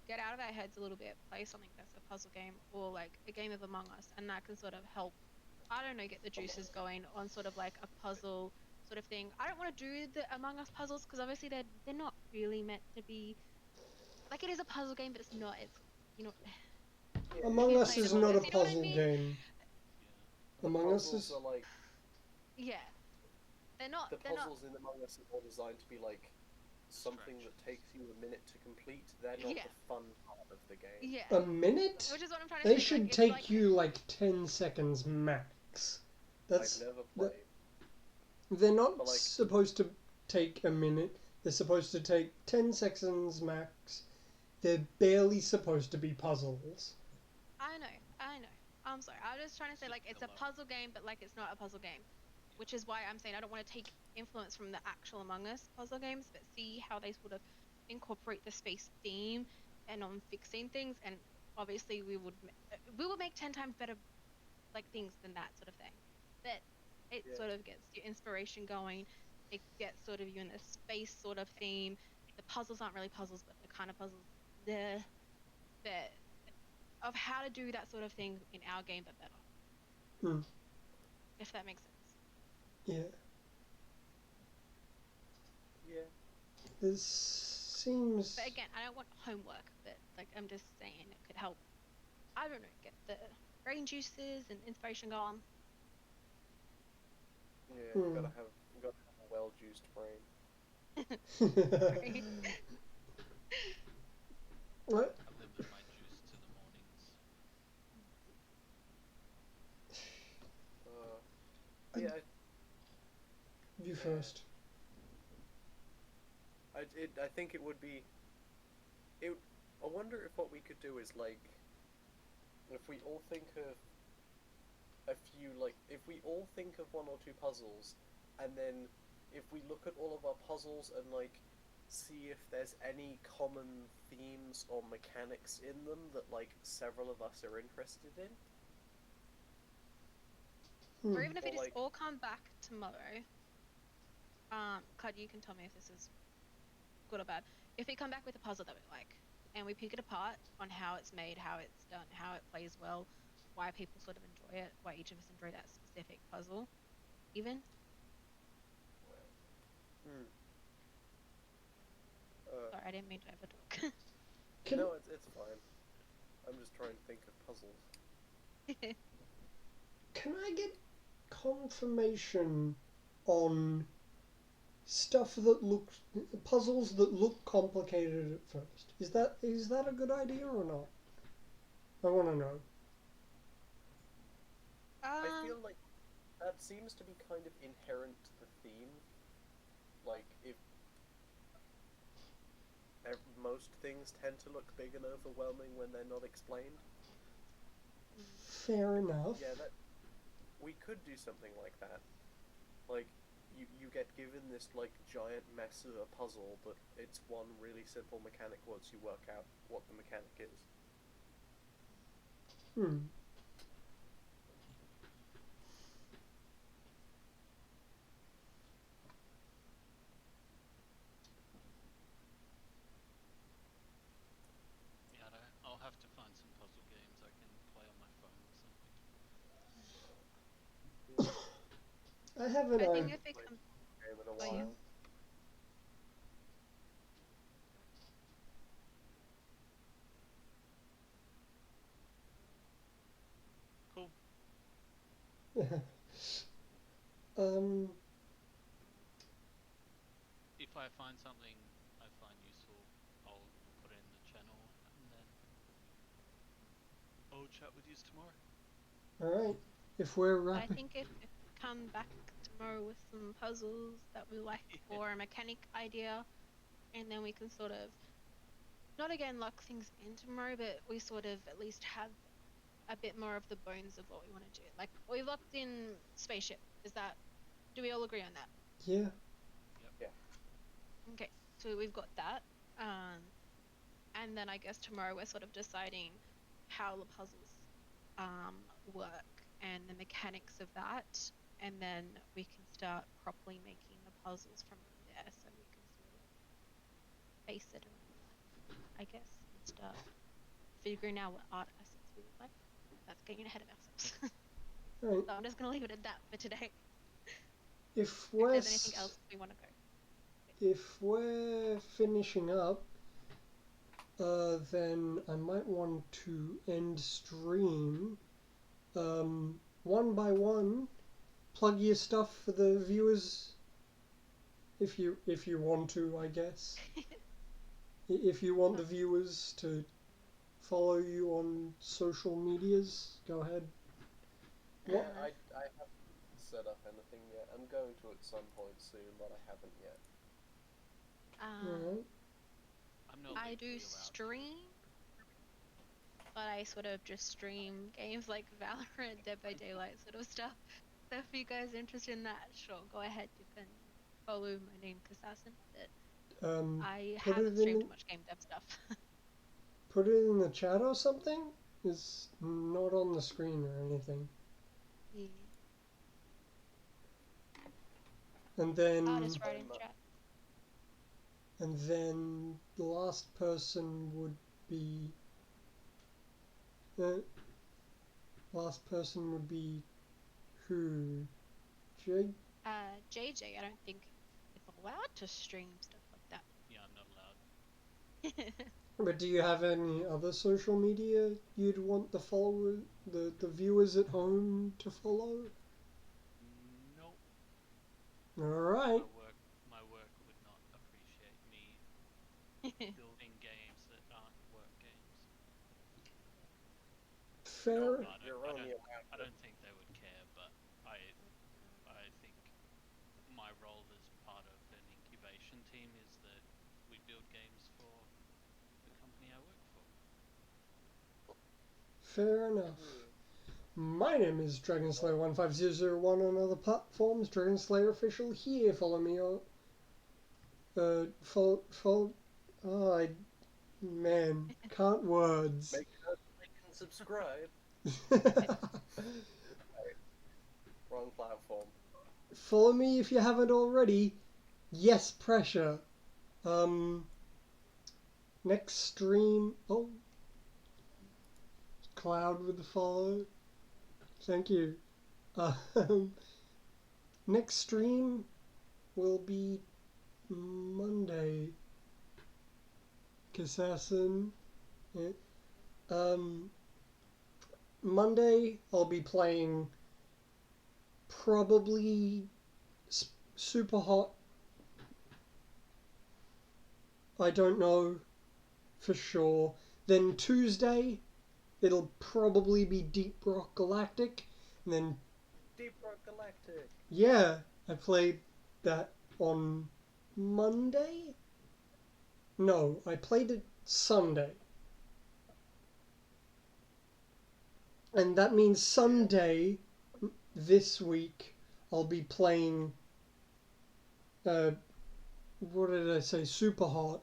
[SPEAKER 2] get out of our heads a little bit, play something that's a puzzle game or like a game of Among Us, and that can sort of help, I don't know, get the juices going on sort of like a puzzle sort of thing. I don't want to do the Among Us puzzles because obviously they're not really meant to be like it is a puzzle game, but it's not. It's you know
[SPEAKER 4] Yeah,
[SPEAKER 1] Among
[SPEAKER 2] you're
[SPEAKER 1] Us
[SPEAKER 2] playing
[SPEAKER 1] is
[SPEAKER 2] Among
[SPEAKER 1] not a
[SPEAKER 2] Us. You know what I
[SPEAKER 1] puzzle
[SPEAKER 2] mean?
[SPEAKER 1] game.
[SPEAKER 3] Yeah.
[SPEAKER 4] the
[SPEAKER 1] Among Us
[SPEAKER 4] puzzles
[SPEAKER 1] is.
[SPEAKER 4] are like
[SPEAKER 2] Yeah, they're not.
[SPEAKER 4] the
[SPEAKER 2] They're not.
[SPEAKER 4] puzzles in Among Us are more designed to be like something that
[SPEAKER 3] Distractions.
[SPEAKER 4] takes you a minute to complete. They're not
[SPEAKER 2] Yeah,
[SPEAKER 4] the fun part of the game.
[SPEAKER 2] yeah.
[SPEAKER 1] A minute?
[SPEAKER 2] Which is what I'm trying to
[SPEAKER 1] They
[SPEAKER 2] say. Like
[SPEAKER 1] should
[SPEAKER 2] it's
[SPEAKER 1] take
[SPEAKER 2] like
[SPEAKER 1] you like 10 seconds max.
[SPEAKER 4] I've
[SPEAKER 1] That's.
[SPEAKER 4] never
[SPEAKER 1] That,
[SPEAKER 4] played,
[SPEAKER 1] they're not
[SPEAKER 4] but like
[SPEAKER 1] supposed to take a minute. They're supposed to take 10 seconds max. They're barely supposed to be puzzles.
[SPEAKER 2] I know, I know. I'm sorry. I'm just trying to say
[SPEAKER 3] Just
[SPEAKER 2] like it's a
[SPEAKER 3] hello.
[SPEAKER 2] puzzle game, but like it's not a puzzle game.
[SPEAKER 3] Yeah.
[SPEAKER 2] Which is why I'm saying I don't want to take influence from the actual Among Us puzzle games, but see how they sort of incorporate the space theme and on fixing things. And obviously we would make 10 times better like things than that sort of thing. But it
[SPEAKER 4] yeah,
[SPEAKER 2] sort of gets your inspiration going. It gets sort of you in the space sort of theme. The puzzles aren't really puzzles, but the kind of puzzles the that of how to do that sort of thing in our game, but better.
[SPEAKER 1] Hmm.
[SPEAKER 2] If that makes sense.
[SPEAKER 1] Yeah.
[SPEAKER 4] yeah,
[SPEAKER 1] This seems.
[SPEAKER 2] But again, I don't want homework, but like I'm just saying it could help. I don't know, get the brain juices and inspiration going.
[SPEAKER 4] yeah.
[SPEAKER 1] Hmm.
[SPEAKER 4] Gotta have a well-juiced brain.
[SPEAKER 2] Sorry.
[SPEAKER 1] What?
[SPEAKER 3] I limit my juice to the mornings.
[SPEAKER 4] Yeah,
[SPEAKER 1] You first.
[SPEAKER 4] I think it would be. It. I wonder if what we could do is like, if we all think of a few like, if we all think of one or two puzzles, and then if we look at all of our puzzles and like see if there's any common themes or mechanics in them that like several of us are interested in.
[SPEAKER 2] Or
[SPEAKER 1] Hmm.
[SPEAKER 2] even if we
[SPEAKER 4] Or
[SPEAKER 2] just
[SPEAKER 4] like,
[SPEAKER 2] all come back tomorrow. Cud, you can tell me if this is good or bad. If we come back with a puzzle that we like, and we pick it apart on how it's made, how it's done, how it plays well, why people sort of enjoy it, why each of us enjoy that specific puzzle, even.
[SPEAKER 4] hmm,
[SPEAKER 2] Sorry, I didn't mean to overtalk.
[SPEAKER 1] Can,
[SPEAKER 4] no, it's fine. I'm just trying to think of puzzles.
[SPEAKER 1] can I get confirmation on stuff that looks puzzles that look complicated at first? Is that a good idea or not? I want to know.
[SPEAKER 4] I feel like that seems to be kind of inherent to the theme. Like, if most things tend to look big and overwhelming when they're not explained.
[SPEAKER 1] Fair enough.
[SPEAKER 4] Yeah, that we could do something like that. Like, you get given this like giant mess of a puzzle, but it's one really simple mechanic once you work out what the mechanic is.
[SPEAKER 1] Hmm.
[SPEAKER 3] Yeah, I'll have to find some puzzle games I can play on my phone or something.
[SPEAKER 1] I have an
[SPEAKER 2] I
[SPEAKER 1] idea.
[SPEAKER 2] think if it
[SPEAKER 4] Played
[SPEAKER 2] comes,
[SPEAKER 4] a game in a
[SPEAKER 2] oh yeah.
[SPEAKER 4] while.
[SPEAKER 3] Cool.
[SPEAKER 1] um.
[SPEAKER 3] I find something I find useful, I'll put it in the channel, and then I'll chat with you tomorrow.
[SPEAKER 1] Alright. If we're
[SPEAKER 2] I
[SPEAKER 1] wrapping...
[SPEAKER 2] think if we come back tomorrow with some puzzles that we like or a mechanic idea, and then we can sort of not again lock things in tomorrow, but we sort of at least have a bit more of the bones of what we want to do. Like we've locked in spaceship. Do we all agree on that?
[SPEAKER 1] Yeah.
[SPEAKER 2] Okay, so we've got that. And then I guess tomorrow we're sort of deciding how the puzzles work and the mechanics of that, and then we can start properly making the puzzles from there, so we can sort of base it around that, I guess, and start figuring out what art assets we would like. That's getting ahead of ourselves.
[SPEAKER 1] Right.
[SPEAKER 2] So I'm just gonna leave it at that for today.
[SPEAKER 1] If
[SPEAKER 2] If there's anything else we want to go.
[SPEAKER 1] If we're finishing up, then I might want to end stream. One by one, plug your stuff for the viewers. If you want to, I guess. If you want the viewers to follow you on social medias, go ahead.
[SPEAKER 4] Yeah, I haven't set up anything yet. I'm going to at some point soon, but I haven't yet.
[SPEAKER 1] Alright.
[SPEAKER 3] I'm not
[SPEAKER 2] I
[SPEAKER 3] legally
[SPEAKER 2] do
[SPEAKER 3] allowed.
[SPEAKER 2] stream, but I sort of just stream games like Valorant, Dead by Daylight sort of stuff. So if you guys are interested in that, sure, go ahead. You can follow my name, Kassassin. But I
[SPEAKER 1] Put
[SPEAKER 2] haven't
[SPEAKER 1] it
[SPEAKER 2] streamed
[SPEAKER 1] in-
[SPEAKER 2] much game dev stuff.
[SPEAKER 1] Put it in the chat or something? It's not on the screen or anything.
[SPEAKER 2] Yeah.
[SPEAKER 1] And then...
[SPEAKER 2] I'll just write in chat.
[SPEAKER 1] And then the last person would be... last person would be who? Jig?
[SPEAKER 2] JJ, I don't think it's allowed to stream stuff like
[SPEAKER 3] Yeah, I'm not allowed.
[SPEAKER 2] that.
[SPEAKER 1] But do you have any other social media you'd want the followers, the viewers at home to follow?
[SPEAKER 3] Nope.
[SPEAKER 1] Alright.
[SPEAKER 3] My work would not appreciate me building games that aren't work games.
[SPEAKER 1] Fair.
[SPEAKER 3] I don't think they would care, but I think my role as part of an incubation team is that we build games for the company I work for.
[SPEAKER 1] Fair enough. My name is DragonSlayer15001 on other platforms. DragonSlayer Official here. Follow me on... man, can't words.
[SPEAKER 4] Make sure to like and subscribe. Wrong platform.
[SPEAKER 1] Follow me if you haven't already. Yes, pressure. Next stream... Oh. Cloud with the follow. Thank you. Next stream will be Monday. Kassassin. Yeah. Monday I'll be playing probably Super Hot. I don't know for sure. Then Tuesday it'll probably be Deep Rock Galactic. And then
[SPEAKER 4] Deep Rock Galactic.
[SPEAKER 1] yeah, I played that on Monday? No, I played it Sunday. And that means Sunday this week I'll be playing what did I say? Super Hot.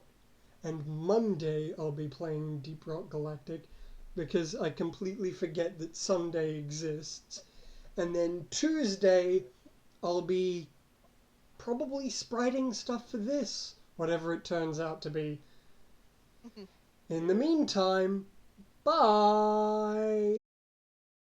[SPEAKER 1] And Monday I'll be playing Deep Rock Galactic because I completely forget that Sunday exists. And then Tuesday I'll be probably spriting stuff for this, whatever it turns out to be. In the meantime, bye!